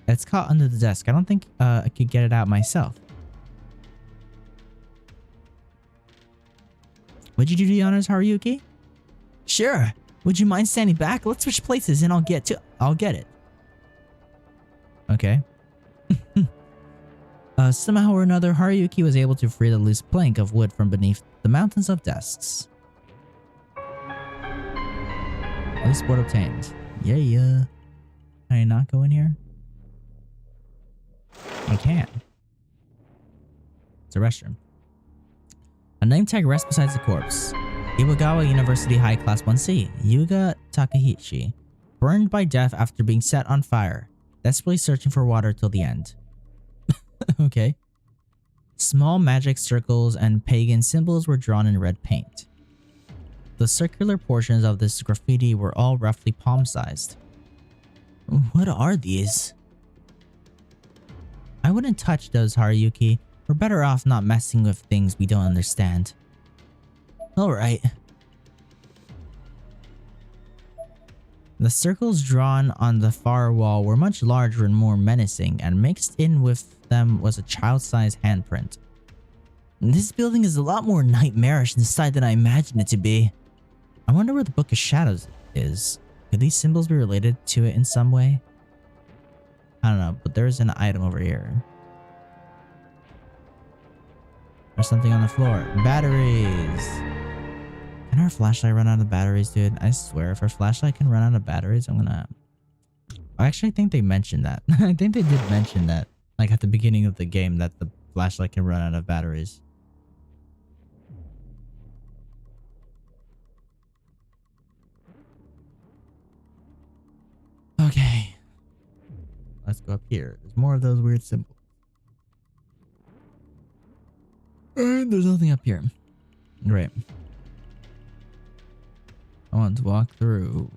It's caught under the desk. I don't think I could get it out myself. Would you do the honors, Haruyuki? Sure. Would you mind standing back? Let's switch places and I'll get it. Okay. Somehow or another, Haruyuki was able to free the loose plank of wood from beneath the mountains of desks. Loose board obtained. Yeah. Can I not go in here? I can't. It's a restroom. A name tag rests beside the corpse. Iwagawa University High Class 1C. Yuga Takahishi. Burned by death after being set on fire. Desperately searching for water till the end. Okay. Small magic circles and pagan symbols were drawn in red paint. The circular portions of this graffiti were all roughly palm-sized. What are these? I wouldn't touch those, Haruyuki. We're better off not messing with things we don't understand. Alright. The circles drawn on the far wall were much larger and more menacing, and mixed in with them was a child-sized handprint. This building is a lot more nightmarish inside than I imagined it to be. I wonder where the Book of Shadows is. Could these symbols be related to it in some way? I don't know, but there's an item over here. There's something on the floor. Batteries. Can our flashlight run out of batteries, dude? I swear, if our flashlight can run out of batteries, I'm gonna... I actually think they mentioned that. I think they did mention that, like at the beginning of the game, that the flashlight can run out of batteries. Okay. Let's go up here. There's more of those weird symbols. And there's nothing up here. Great. I want to walk through.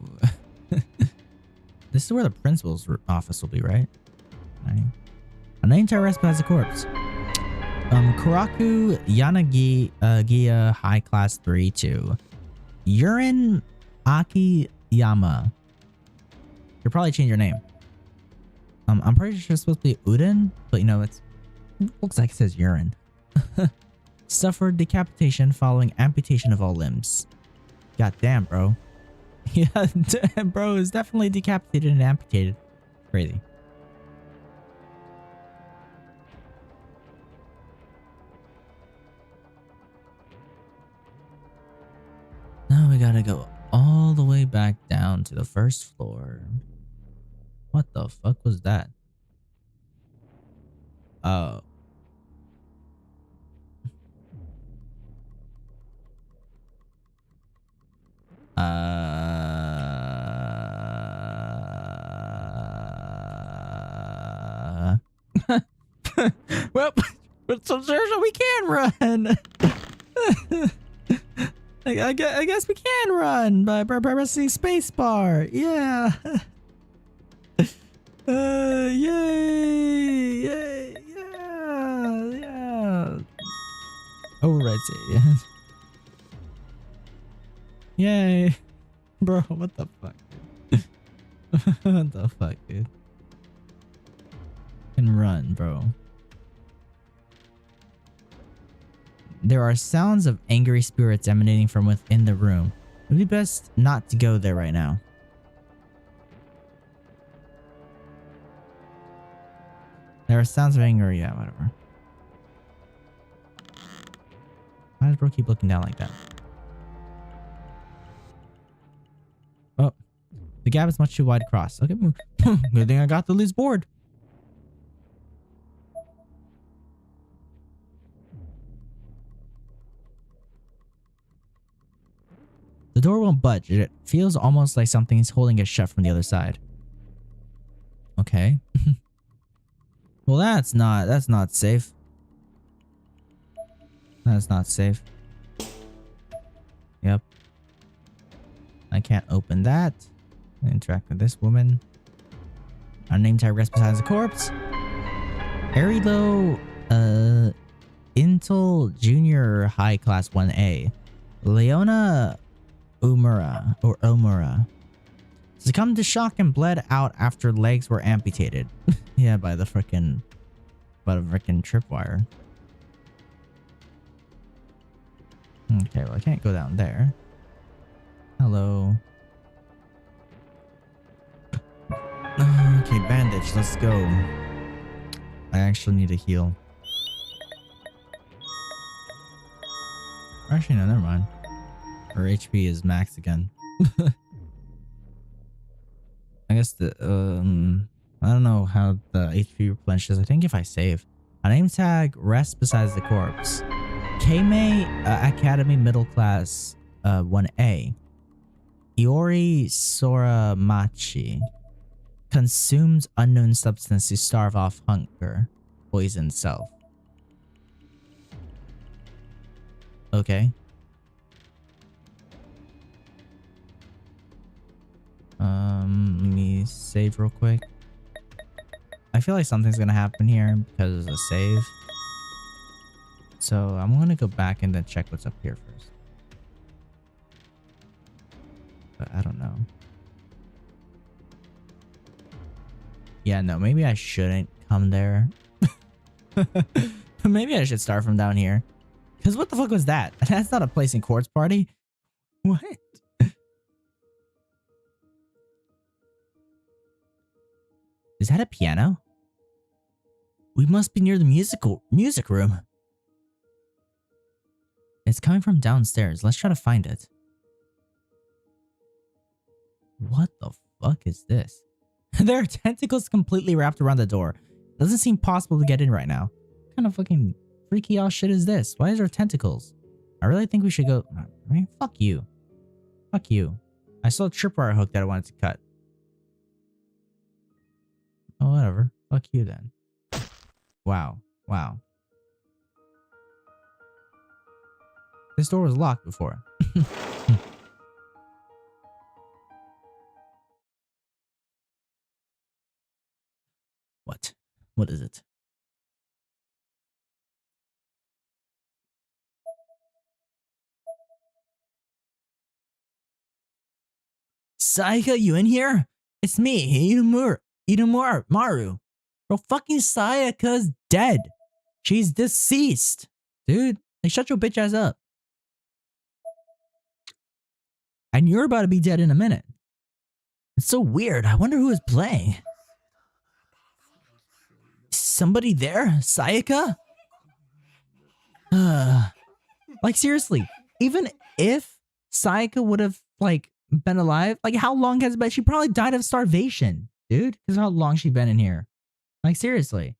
This is where the principal's office will be, right? A name tag rest as a corpse. Kuraku Yanagiya High Class 3-2. Urin Akiyama. You'll probably change your name. I'm pretty sure it's supposed to be Uden, but you know, it looks like it says urine. Suffered decapitation following amputation of all limbs. God damn, bro. Yeah, bro is definitely decapitated and amputated. Crazy. Now we gotta go all the way back down to the first floor. What the fuck was that? Oh. Well, but so we can run. I guess we can run by pressing spacebar. Yeah. Yay! Yay! Yeah! Override save. Yay! Bro, what the fuck? What the fuck, dude? And run, bro. There are sounds of angry spirits emanating from within the room. It would be best not to go there right now. There are sounds of anger, yeah, whatever. Why does bro keep looking down like that? Oh, the gap is much too wide across. Okay, good thing I got the loose board. The door won't budge. It feels almost like something's holding it shut from the other side. Okay. Well, that's not safe. That's not safe. Yep. I can't open that. Interact with this woman. Our name tag rests beside the corpse. Arilo, Intel Junior High Class 1A. Leona Omura. Succumbed to shock and bled out after legs were amputated. Yeah, by the frickin' tripwire. Okay, well I can't go down there. Hello. Okay, bandage, let's go. I actually need to heal. Actually, no, never mind. Her HP is max again. I guess the I don't know how the HP replenishes. I think if I save. A name tag rests besides the corpse. Keimei Academy Middle Class 1A. Iori Soramachi. Consumes unknown substance to starve off hunger. Poison self. Okay. Let me save real quick. I feel like something's gonna happen here because of a save. So I'm gonna go back and then check what's up here first. But I don't know. Yeah, no, maybe I shouldn't come there. Maybe I should start from down here. Because what the fuck was that? That's not a place in Quartz Party. What? Is that a piano? We must be near the music room. It's coming from downstairs. Let's try to find it. What the fuck is this? There are tentacles completely wrapped around the door. Doesn't seem possible to get in right now. What kind of fucking freaky ass shit is this? Why is there tentacles? I really think we should go. I mean, fuck you. Fuck you. I saw a tripwire hook that I wanted to cut. Oh, whatever. Fuck you then. Wow. Wow. This door was locked before. What? What is it? Saika, you in here? It's me, Maru. Bro, fucking Sayaka's dead. She's deceased. Dude, like, shut your bitch ass up. And you're about to be dead in a minute. It's so weird. I wonder who is playing. Somebody there? Sayaka? Like, seriously, even if Sayaka would have, like, been alive, like, how long has it been? She probably died of starvation, dude. Because how long she been in here? Like, seriously.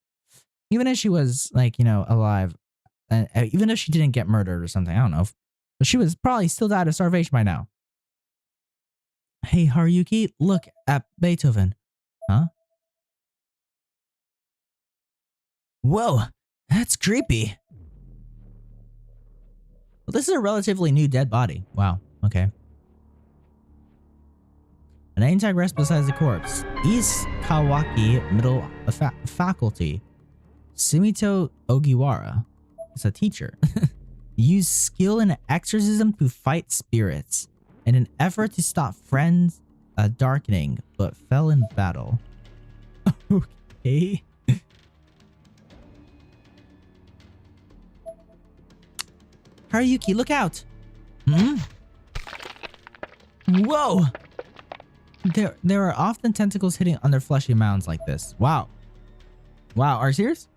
Even if she was, like, you know, alive, and even if she didn't get murdered or something, I don't know. But she was probably still died of starvation by now. Hey, Haruki, look at Beethoven. Huh? Whoa, that's creepy. Well, this is a relatively new dead body. Wow, okay. An anti rests besides the corpse. East Kawaki Middle Faculty. Sumito Ogiwara is a teacher. Use skill and exorcism to fight spirits in an effort to stop friends darkening, but fell in battle. Okay. Haruki, look out! Hmm? Whoa! There are often tentacles hitting on their fleshy mounds like this. Wow. Wow, are you serious?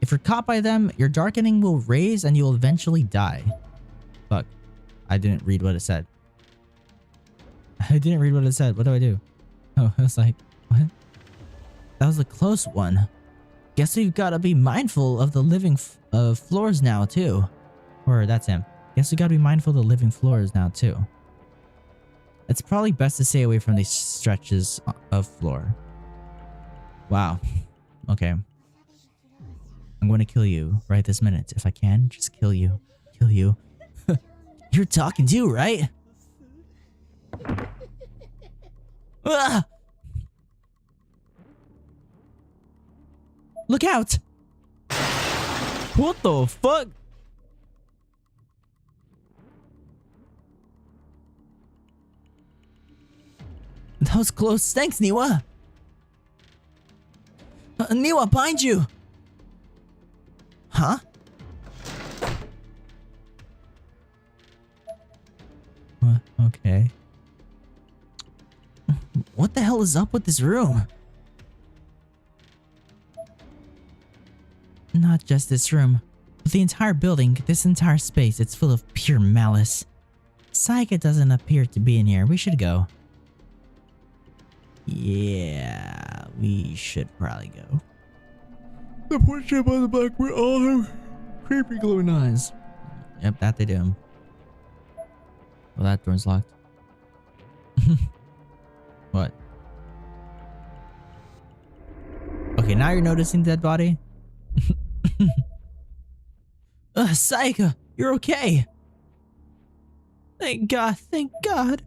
If you're caught by them, your darkening will raise and you'll eventually die. Fuck. I didn't read what it said. I didn't read what it said. What do I do? Oh, I was like, what? That was a close one. Guess we've got to be mindful of the living floors now, too. Or that's him. Guess we got to be mindful of the living floors now, too. It's probably best to stay away from these stretches of floor. Wow. Okay. I'm going to kill you right this minute. If I can, just kill you. Kill you. You're talking too, right? Ah! Look out! What the fuck? That was close. Thanks, Niwa. Niwa, behind you. Huh? Okay. What the hell is up with this room? Not just this room, but the entire building, this entire space, it's full of pure malice. Saika doesn't appear to be in here. We should go. Yeah, we should probably go. The poor ship on the back, we all have creepy glowing eyes. Yep, that they do. Well, that door's locked. What? Okay, now you're noticing dead body? Saika, you're okay. Thank God, thank God.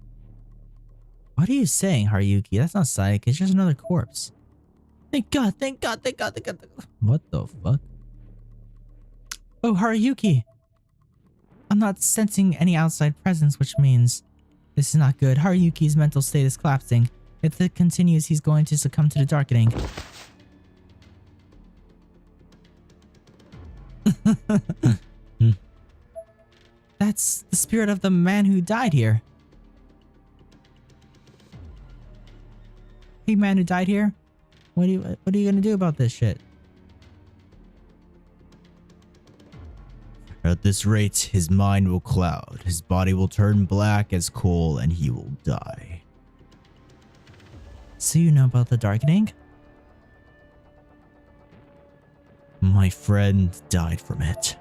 What are you saying, Haruki? That's not Saika, it's just another corpse. Thank God, thank God, thank God, thank God, thank God. What the fuck? Oh, Haruki. I'm not sensing any outside presence, which means this is not good. Haruki's mental state is collapsing. If it continues, he's going to succumb to the darkening. That's the spirit of the man who died here. Hey, man who died here? What are you gonna do about this shit? At this rate, his mind will cloud, his body will turn black as coal, and he will die. So you know about the darkening? My friend died from it.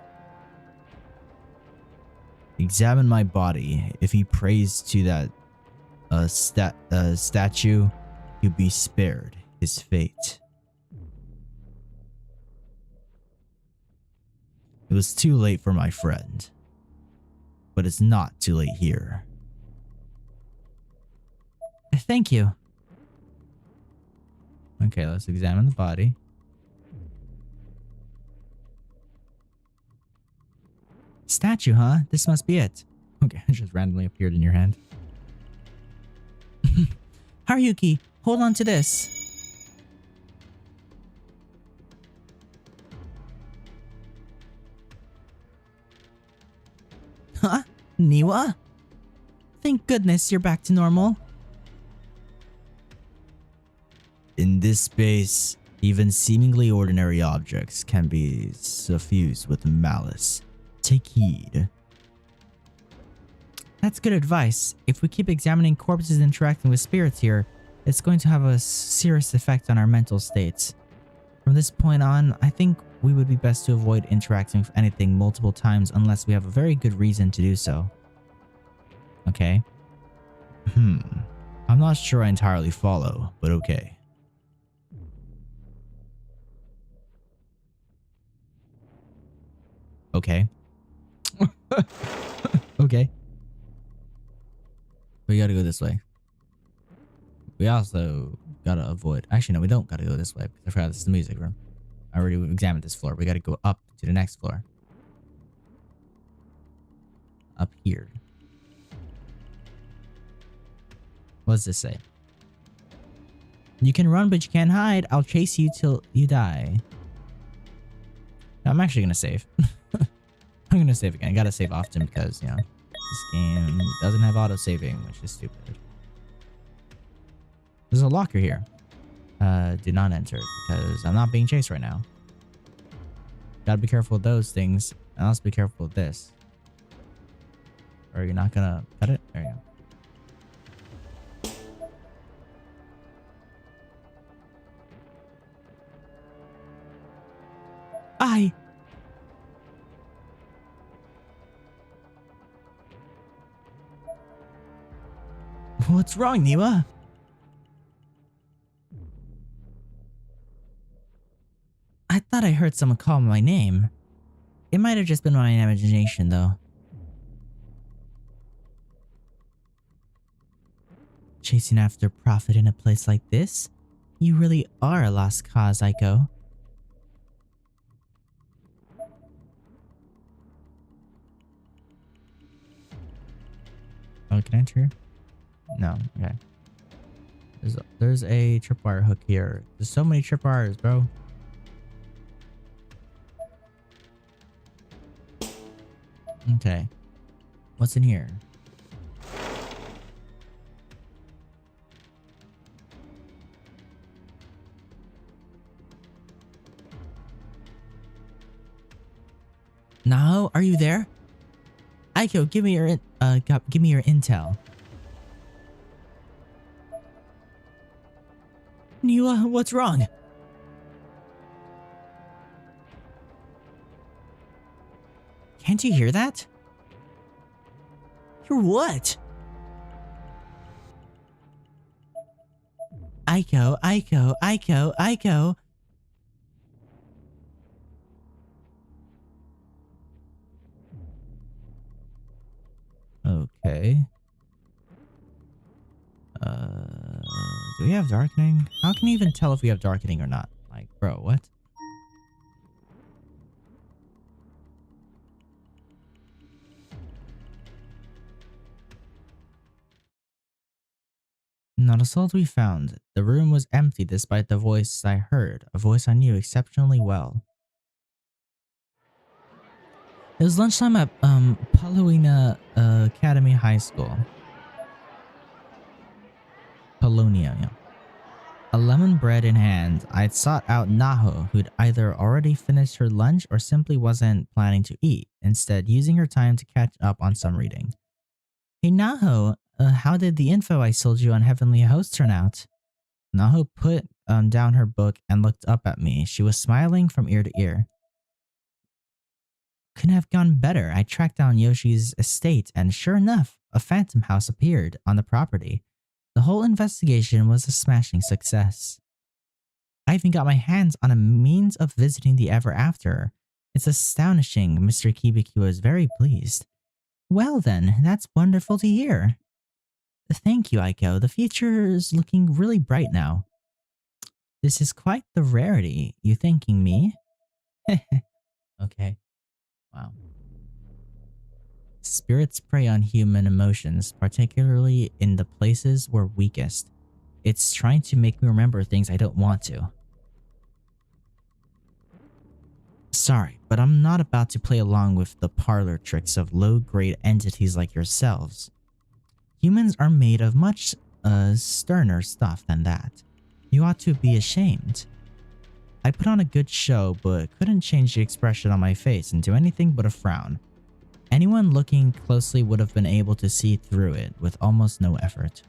Examine my body. If he prays to that statue, he'll be spared his fate. It was too late for my friend, but it's not too late here. Thank you. Okay, let's examine the body. Statue, huh? This must be it. Okay, it just randomly appeared in your hand. Haruki, hold on to this. Huh? Niwa? Thank goodness you're back to normal. In this space, even seemingly ordinary objects can be suffused with malice. Take heed. That's good advice. If we keep examining corpses and interacting with spirits here, it's going to have a serious effect on our mental states. From this point on, I think we would be best to avoid interacting with anything multiple times unless we have a very good reason to do so. Okay. I'm not sure I entirely follow, but okay. Okay. Okay. We gotta go this way. We also gotta avoid... Actually, no, we don't gotta go this way because I forgot this is the music room. I already examined this floor. We gotta go up to the next floor. Up here. What does this say? You can run, but you can't hide. I'll chase you till you die. No, I'm actually gonna save. I'm gonna save again. I gotta save often because, you know, this game doesn't have auto-saving, which is stupid. There's a locker here. Do not enter because I'm not being chased right now. Gotta be careful with those things. And also be careful with this. Or you're not gonna cut it? There you go. What's wrong, Niwa? I thought I heard someone call my name. It might have just been my imagination, though. Chasing after profit in a place like this? You really are a lost cause, Aiko. Oh, can I enter here? No, okay. There's a tripwire hook here. There's so many tripwires, bro. Okay. What's in here? Now, are you there? Aiko, give me your intel. Niwa, what's wrong? Can't you hear that? You're what? Aiko, Aiko, Aiko, Aiko. Okay. Do we have darkening? How can you even tell if we have darkening or not? Like, bro, what? Not a soul to be found. The room was empty despite the voice I heard, a voice I knew exceptionally well. It was lunchtime at Paulownia Academy High School. Paulownia, yeah. A lemon bread in hand, I'd sought out Naho, who'd either already finished her lunch or simply wasn't planning to eat, instead using her time to catch up on some reading. Hey Naho, how did the info I sold you on Heavenly Host turn out? Naho put down her book and looked up at me. She was smiling from ear to ear. Couldn't have gone better. I tracked down Yoshi's estate and sure enough, a phantom house appeared on the property. The whole investigation was a smashing success. I even got my hands on a means of visiting the ever after. It's astonishing. Mr. Kibiki was very pleased. Well then, that's wonderful to hear. Thank you, Aiko. The future is looking really bright now. This is quite the rarity. You thanking me? Okay. Wow. Spirits prey on human emotions, particularly in the places we're weakest. It's trying to make me remember things I don't want to. Sorry, but I'm not about to play along with the parlor tricks of low-grade entities like yourselves. Humans are made of much sterner stuff than that. You ought to be ashamed. I put on a good show, but couldn't change the expression on my face into anything but a frown. Anyone looking closely would have been able to see through it with almost no effort.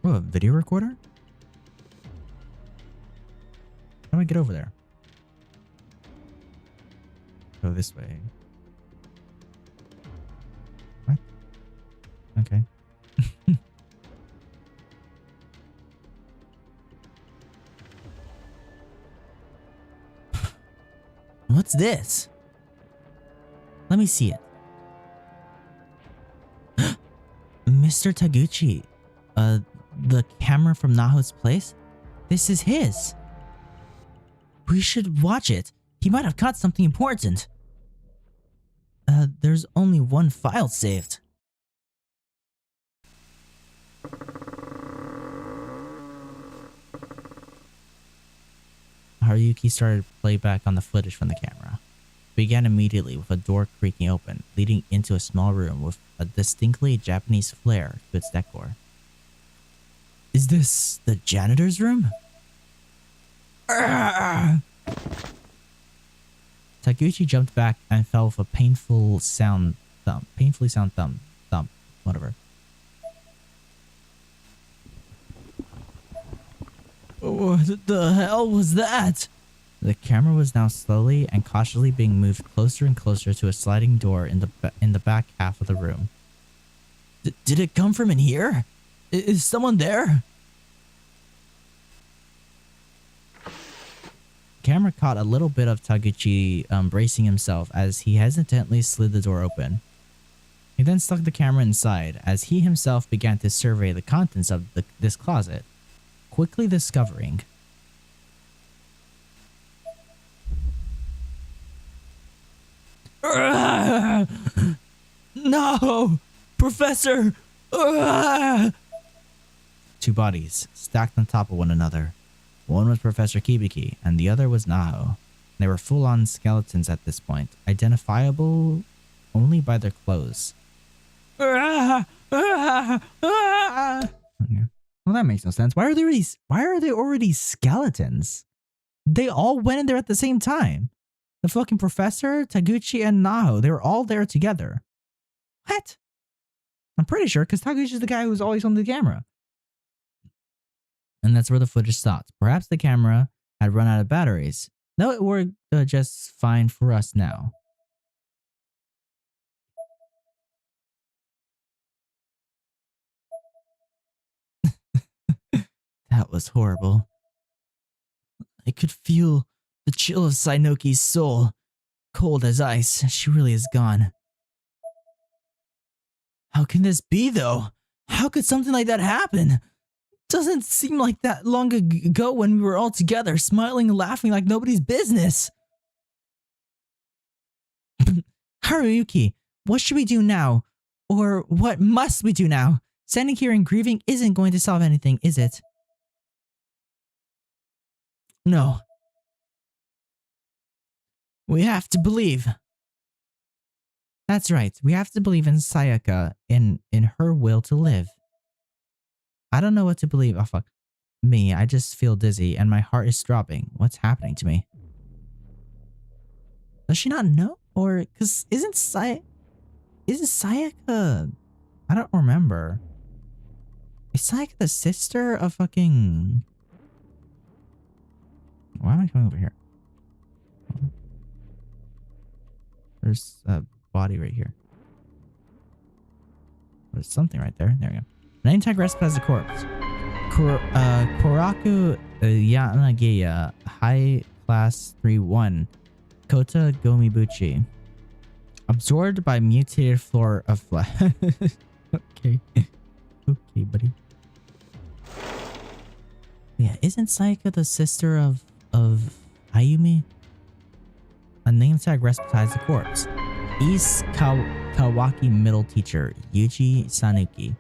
Oh, a video recorder? How do I get over there? Go this way. What? Okay. What's this? Let me see it. Mr. Taguchi, the camera from Naho's place? This is his. We should watch it. He might have caught something important. There's only one file saved. Haruyuki started playback on the footage from the camera. It began immediately with a door creaking open, leading into a small room with a distinctly Japanese flair to its decor. Is this the janitor's room? Taguchi jumped back and fell with a painfully sound thump, whatever. What the hell was that? The camera was now slowly and cautiously being moved closer and closer to a sliding door in the back half of the room. Did it come from in here? Is someone there? Camera caught a little bit of Taguchi bracing himself as he hesitantly slid the door open. He then stuck the camera inside as he himself began to survey the contents of this closet, quickly discovering no! Professor! Two bodies, stacked on top of one another. One was Professor Kibiki, and the other was Naho. They were full-on skeletons at this point, identifiable only by their clothes. Well, that makes no sense. Why are they already skeletons? They all went in there at the same time. The fucking professor, Taguchi, and Naho, they were all there together. What? I'm pretty sure, because Taguchi's the guy who's always on the camera. And that's where the footage stopped. Perhaps the camera had run out of batteries. No, it worked just fine for us now. That was horrible. I could feel the chill of Sainoki's soul. Cold as ice, she really is gone. How can this be, though? How could something like that happen? Doesn't seem like that long ago when we were all together, smiling and laughing like nobody's business. Haruyuki, what should we do now? Or what must we do now? Standing here and grieving isn't going to solve anything, is it? No. We have to believe. That's right. We have to believe in Sayaka, in her will to live. I don't know what to believe. Oh, fuck. Me, I just feel dizzy and my heart is dropping. What's happening to me? Does she not know? Or, because isn't Sayaka... I don't remember. Is Sayaka the sister of fucking... Why am I coming over here? There's a body right here. There's something right there. There we go. Name tag recipe as a corpse. Koraku Yanagiya, High Class 3-1. Kota Gomibuchi. Absorbed by mutated floor of flesh. Okay. Okay, buddy. Yeah, isn't Sayaka the sister of Ayumi? A name tag recipe as a corpse. East Kawaki middle teacher, Yuji Sanuki.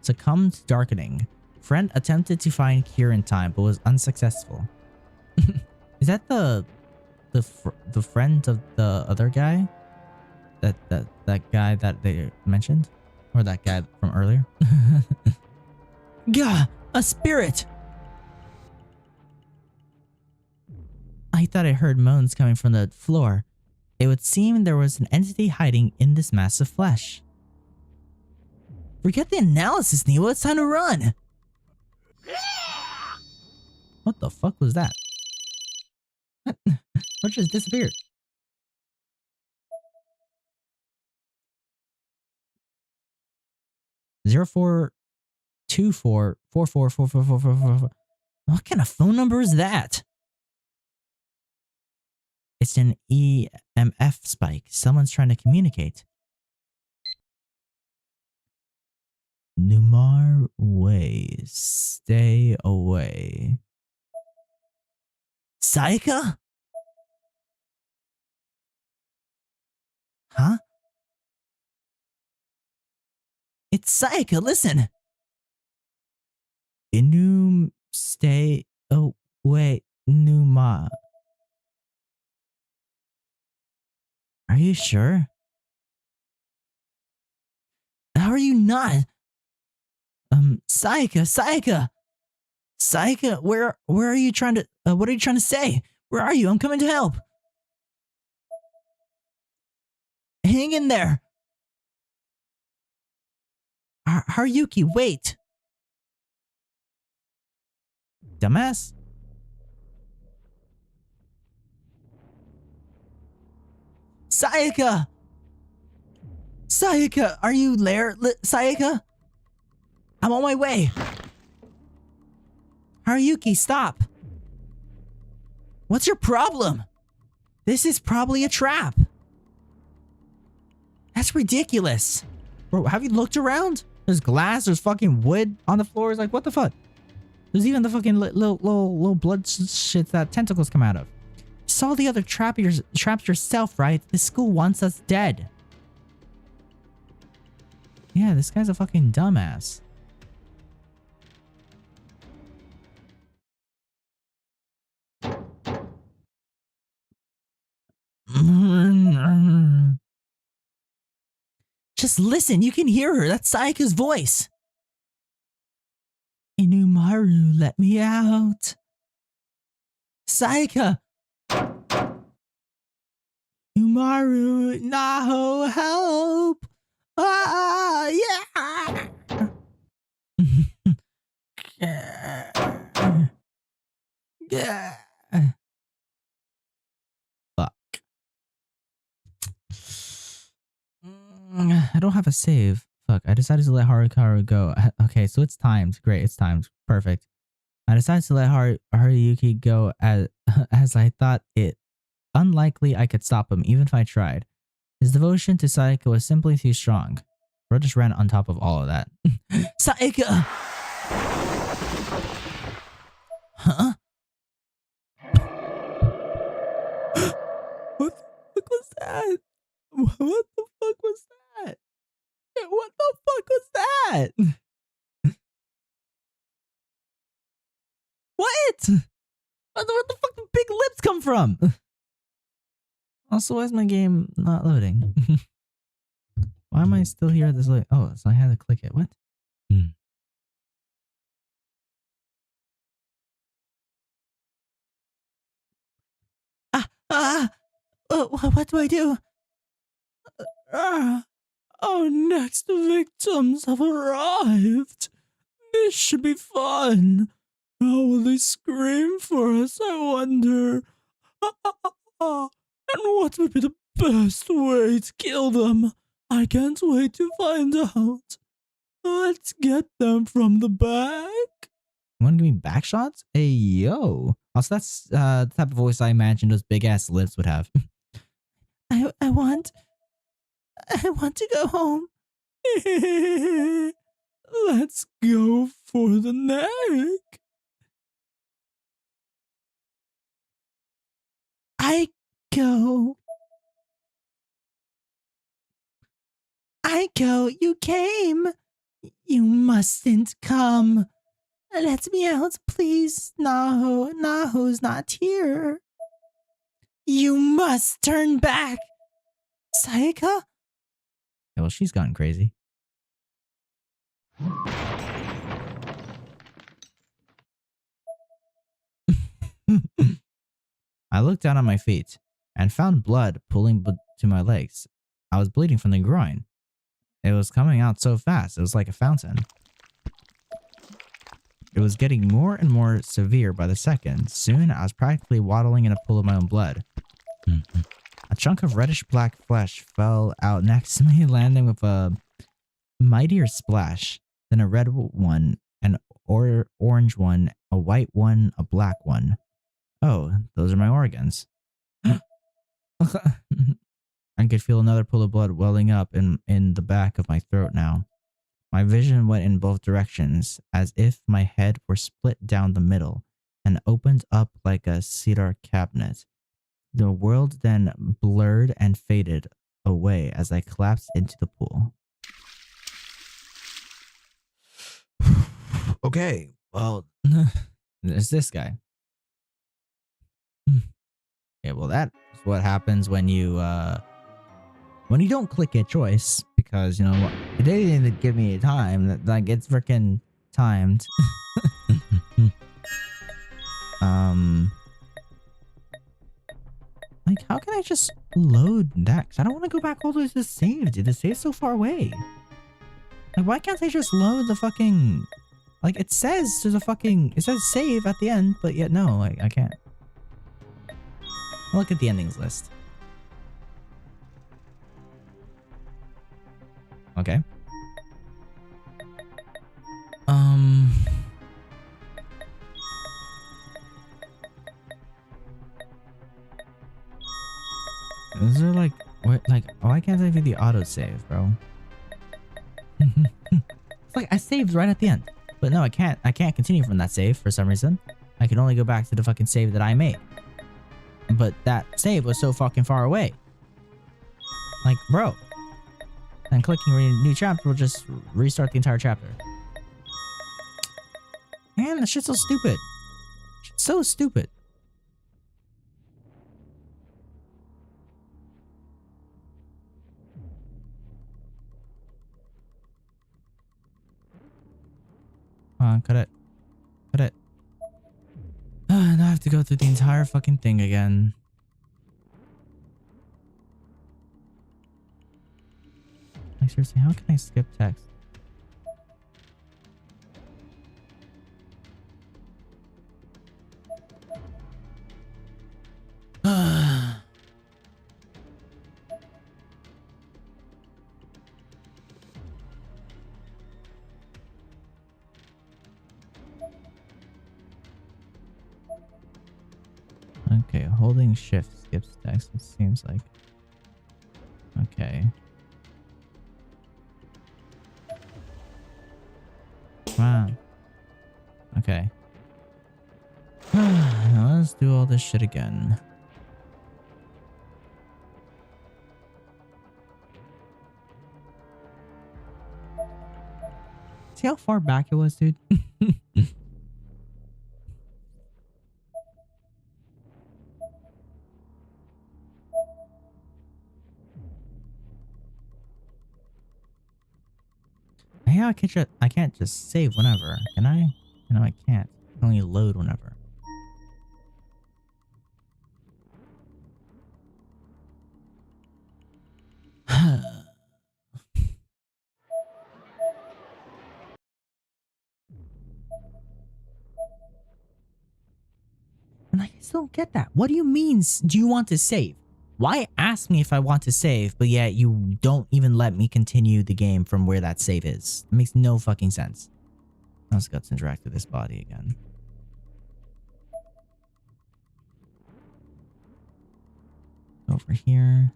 Succumbed to darkening. Friend attempted to find cure in time, but was unsuccessful. Is that the friend of the other guy? That guy that they mentioned? Or that guy from earlier? Gah! A spirit! I thought I heard moans coming from the floor. It would seem there was an entity hiding in this mass of flesh. Forget the analysis, Niwa. It's time to run! What the fuck was that? What just disappeared? Zero 424444444. What kind of phone number is that? It's an EMF spike. Someone's trying to communicate. Numar way. Stay away. Sayaka? Huh? It's Sayaka, listen! Inum stay away. Numa. Are you sure? How are you not? Sayaka! Sayaka, where are you trying to, what are you trying to say? Where are you? I'm coming to help. Hang in there. Haruki, wait. Dumbass. Sayaka! Sayaka, are you there? Sayaka? I'm on my way. Haruki, stop. What's your problem? This is probably a trap. That's ridiculous. Bro, have you looked around? There's glass, there's fucking wood on the floors. Like, what the fuck? There's even the fucking little blood shit that tentacles come out of. You saw the other traps yourself, right? This school wants us dead. Yeah, this guy's a fucking dumbass. Just listen, you can hear her. That's Sayaka's voice. Inumaru, let me out. Sayaka! Inumaru, no, help! Ah, yeah! Fuck. I don't have a save. Fuck, I decided to let Harukaru go. Okay, so it's timed. Great, it's timed. Perfect. I decided to let Haruki go as I thought it unlikely I could stop him, even if I tried. His devotion to Sayaka was simply too strong. Bro just ran on top of all of that. Sayaka! Huh? What the fuck was that? What the fuck was that? What the fuck was that? What? Where the fuck did big lips come from? Also, why is my game not loading? Why am I still here at this late? Oh, so I had to click it. What? Ah! What do I do? Ah! Our next victims have arrived. This should be fun. How will they scream for us, I wonder? And what would be the best way to kill them? I can't wait to find out. Let's get them from the back. You want to give me back shots? Hey, yo. Also, that's the type of voice I imagine those big ass lips would have. I want to go home. Let's go for the neck. Aiko, you came. You mustn't come. Let me out, please. Naho's not here. You must turn back. Sayaka? Yeah, well, she's gone crazy. I looked down on my feet and found blood pooling to my legs. I was bleeding from the groin. It was coming out so fast, it was like a fountain. It was getting more and more severe by the second. Soon, I was practically waddling in a pool of my own blood. A chunk of reddish-black flesh fell out next to me, landing with a mightier splash. Then a red one, an orange one, a white one, a black one. Oh, those are my organs. I could feel another pool of blood welling up in the back of my throat now. My vision went in both directions, as if my head were split down the middle and opened up like a cedar cabinet. The world then blurred and faded away as I collapsed into the pool. Okay, well, there's this guy. Yeah, well, that's what happens when you don't click a choice, because, you know, it didn't even give me a time. Like, it's freaking timed. Like, how can I just load that? 'Cause I don't want to go back all the way to the save, dude. The save's so far away. Like, why can't they just load the fucking... Like, it says there's a fucking... It says save at the end, but yet no, like, I can't. I'll look at the endings list. Okay. Is there like what? Like, why can't I do the autosave, bro? It's like I saved right at the end, but no, I can't. I can't continue from that save for some reason. I can only go back to the fucking save that I made. But that save was so fucking far away. Like, bro. And clicking new chapter will just restart the entire chapter. Man, that shit's so stupid. Shit's so stupid. Cut it. Cut it. Now I have to go through the entire fucking thing again. Like, seriously, how can I skip text? Okay, holding shift skips text, it seems like. Okay. Wow. Okay. Now let's do all this shit again. See how far back it was, dude? Yeah, I can't just save whenever, can I? No, I can't. I can only load whenever. And I just don't get that. What do you mean, do you want to save? Why ask me if I want to save, but yet you don't even let me continue the game from where that save is? It makes no fucking sense. Let's go interact with this body again. Over here.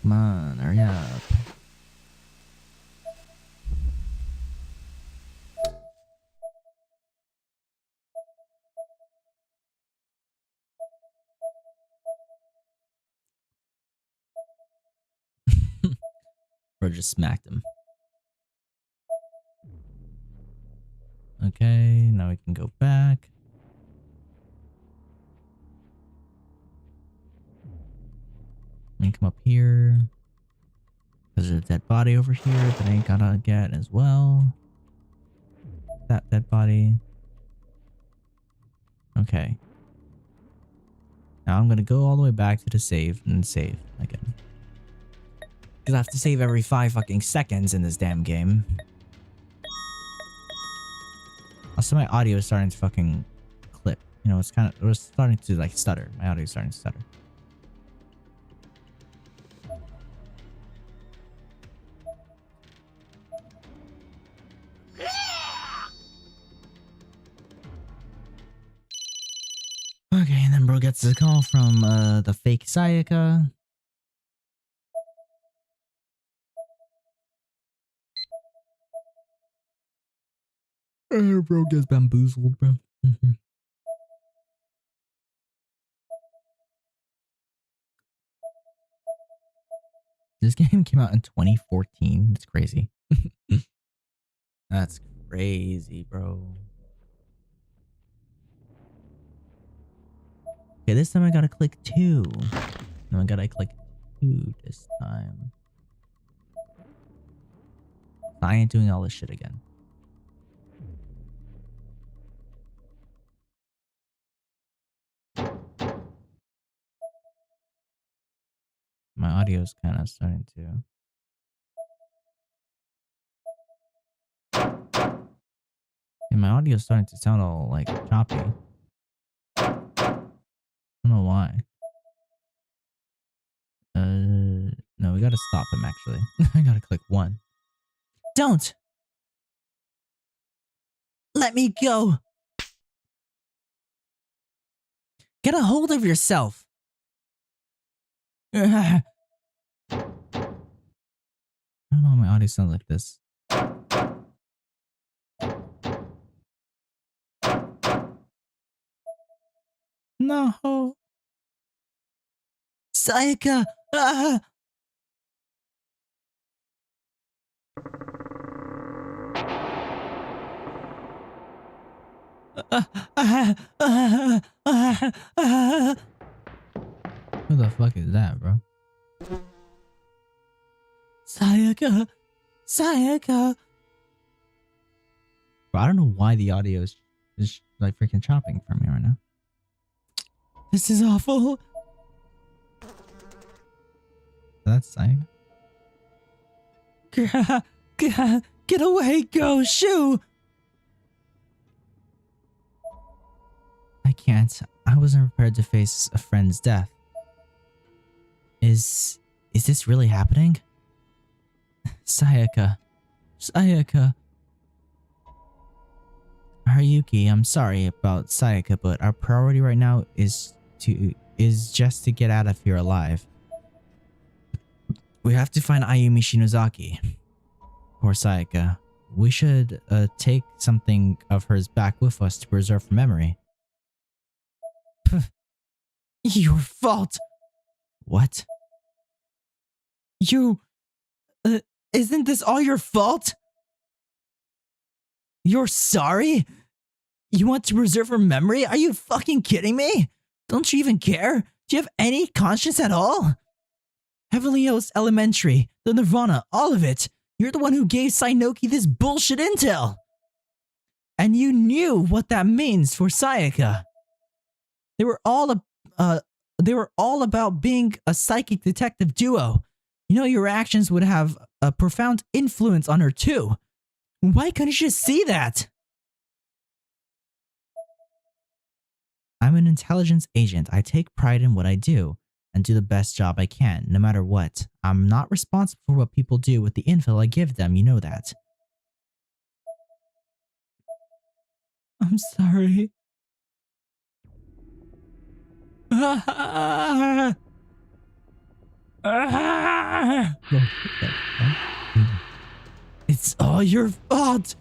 Come on, hurry up. Bro just smacked him. Okay, now we can go back. And come up here. There's a dead body over here that I gotta get as well. That dead body. Okay. Now I'm gonna go all the way back to the save and save again. Because I have to save every 5 fucking seconds in this damn game. Also, my audio is starting to fucking clip. You know, it was starting to like stutter. My audio is starting to stutter. Okay, and then bro gets a call from the fake Sayaka. Bro gets bamboozled, bro. This game came out in 2014. It's crazy. That's crazy, bro. Okay, this time I gotta click 2. No, I gotta click 2 this time. I ain't doing all this shit again. My audio's kind of starting to... And my audio's starting to sound all, like, choppy. I don't know why. No, we gotta stop him, actually. I gotta click 1. Don't! Let me go! Get a hold of yourself! I don't know why my audio sounds like this. No! Sayaka! Ah! Who the fuck is that, bro? Sayaka! Sayaka! Bro, I don't know why the audio is like freaking chopping for me right now. This is awful. That's Sayaka. Get away, go, shoo! I can't. I wasn't prepared to face a friend's death. Is this really happening? Sayaka. Sayaka. Haruki, I'm sorry about Sayaka, but our priority right now is just to get out of here alive. We have to find Ayumi Shinozaki. Poor Sayaka. We should take something of hers back with us to preserve her memory. Your fault. What? You... isn't this all your fault? You're sorry? You want to preserve her memory? Are you fucking kidding me? Don't you even care? Do you have any conscience at all? Heavenly Host Elementary, the Nirvana, all of it. You're the one who gave Sainoki this bullshit intel. And you knew what that means for Sayaka. They were all about being a psychic detective duo. You know your actions would have a profound influence on her too. Why couldn't you just see that? I'm an intelligence agent. I take pride in what I do and do the best job I can, no matter what. I'm not responsible for what people do with the info I give them, you know that. I'm sorry. It's all your fault.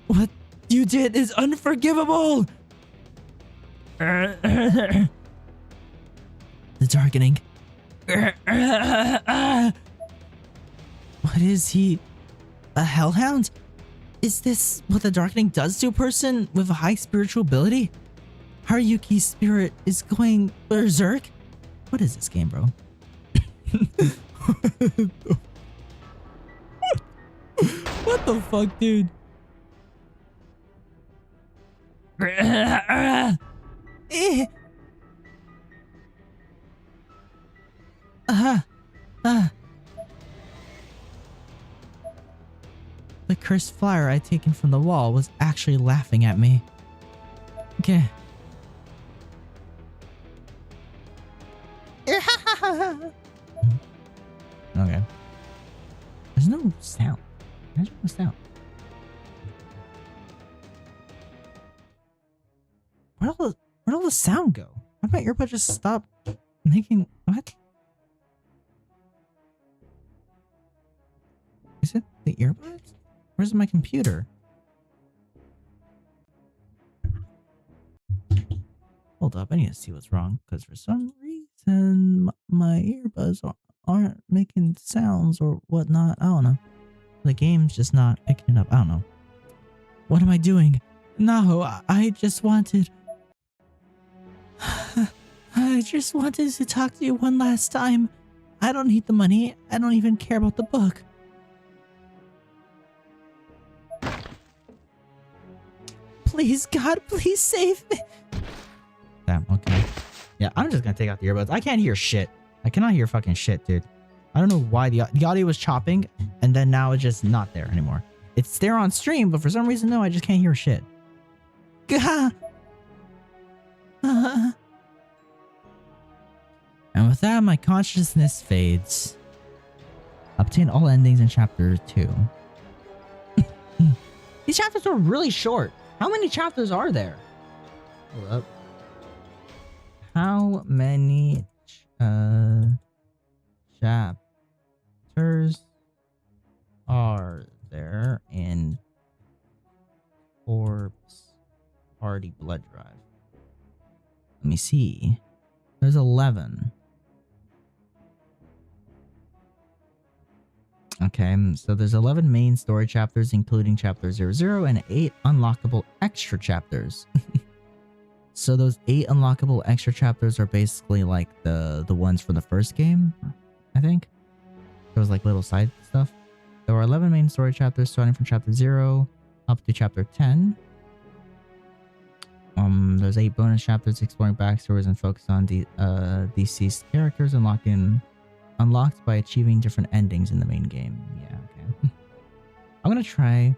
What you did is unforgivable. The darkening. What is he? A hellhound? Is this what the darkening does to a person with a high spiritual ability? Haruyuki's spirit is going berserk? What is this game, bro? What the fuck, dude? The cursed flower I'd taken from the wall was actually laughing at me. Okay. Okay. There's no sound. There's no sound. Where'd all the sound go? Why did my earbud just stop making... What? Is it the earbuds? Where's my computer? Hold up, I need to see what's wrong. Because for some reason, my earbuds aren't making sounds or whatnot. I don't know. The game's just not picking it up. I don't know. What am I doing? No, I just wanted... I just wanted to talk to you one last time. I don't need the money. I don't even care about the book. Please, God, please save me. Damn, okay. Yeah, I'm just gonna take out the earbuds. I can't hear shit. I cannot hear fucking shit, dude. I don't know why the audio was chopping, and then now it's just not there anymore. It's there on stream, but for some reason, no, I just can't hear shit. Gah! And with that, my consciousness fades. Obtain all endings in chapter 2. These chapters are really short. How many chapters are there? Hold up. How many chapters are there in Corpse Party Blood Drive? Let me see. There's 11. Okay, so there's 11 main story chapters, including chapter 00, and 8 unlockable extra chapters. So those 8 unlockable extra chapters are basically like the ones from the first game, I think. There was like little side stuff. There were 11 main story chapters starting from chapter 0 up to chapter 10. There's 8 bonus chapters exploring backstories and focus on deceased characters unlocked by achieving different endings in the main game. Yeah, okay. I'm gonna try,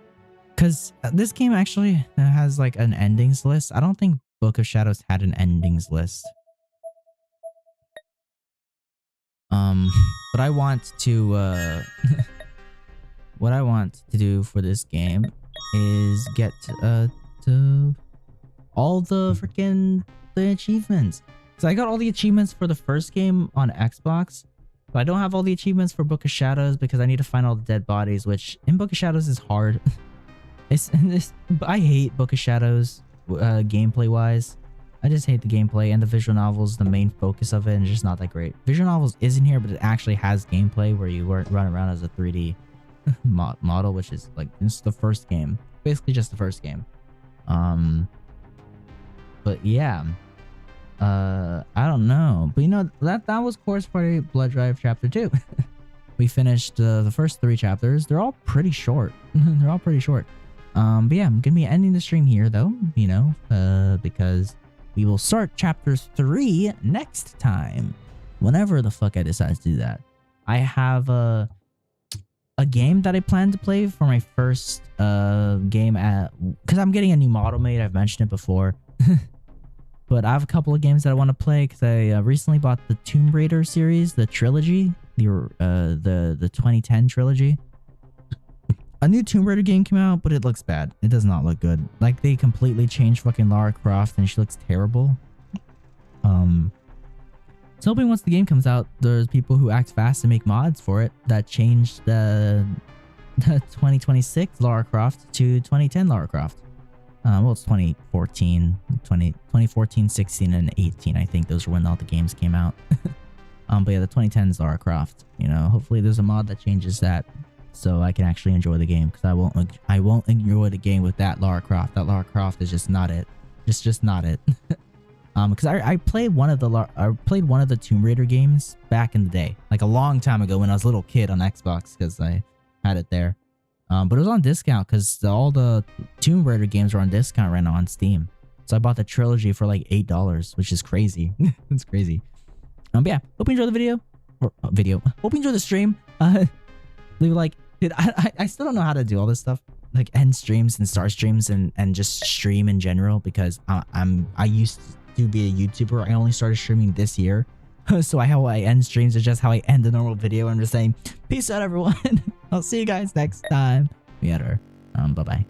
because this game actually has like an endings list. I don't think Book of Shadows had an endings list. But I want to what I want to do for this game is get to all the freaking achievements. So I got all the achievements for the first game on Xbox, but I don't have all the achievements for Book of Shadows because I need to find all the dead bodies, which in Book of Shadows is hard. I hate Book of Shadows gameplay wise. I just hate the gameplay, and the visual novel is the main focus of it, and it's just not that great. Visual novels is in here, but it actually has gameplay where you run around as a 3D model, which is like, this is the first game. Basically just the first game. But yeah. I don't know. But you know, that was Course Party Blood Drive Chapter 2. We finished the first 3 chapters. They're all pretty short. They're all pretty short. But yeah, I'm gonna be ending the stream here though, you know, because we will start chapter 3 next time. Whenever the fuck I decide to do that. I have a game that I plan to play for my first game at, because I'm getting a new model made. I've mentioned it before. But I have a couple of games that I want to play because I recently bought the Tomb Raider series, the trilogy, the 2010 trilogy. A new Tomb Raider game came out, but it looks bad. It does not look good. Like, they completely changed fucking Lara Croft and she looks terrible. So hoping once the game comes out, there's people who act fast and make mods for it that change the 2026 Lara Croft to 2010 Lara Croft. Well, it's 2014, 16, and 18. I think those are when all the games came out. But yeah, the 2010's Lara Croft. You know, hopefully there's a mod that changes that, so I can actually enjoy the game. Because I won't enjoy the game with that Lara Croft. That Lara Croft is just not it. It's just not it. Because I played one of the Tomb Raider games back in the day, like a long time ago when I was a little kid on Xbox, because I had it there. But it was on discount because all the Tomb Raider games were on discount right now on Steam. So I bought the trilogy for like $8, which is crazy. It's crazy. But yeah, hope you enjoyed the video. Hope you enjoyed the stream. Leave a like. Dude, I still don't know how to do all this stuff. Like end streams and start streams and just stream in general, because I used to be a YouTuber. I only started streaming this year. So how I end streams is just how I end a normal video. I'm just saying, peace out everyone. I'll see you guys next time. We had her. Bye-bye.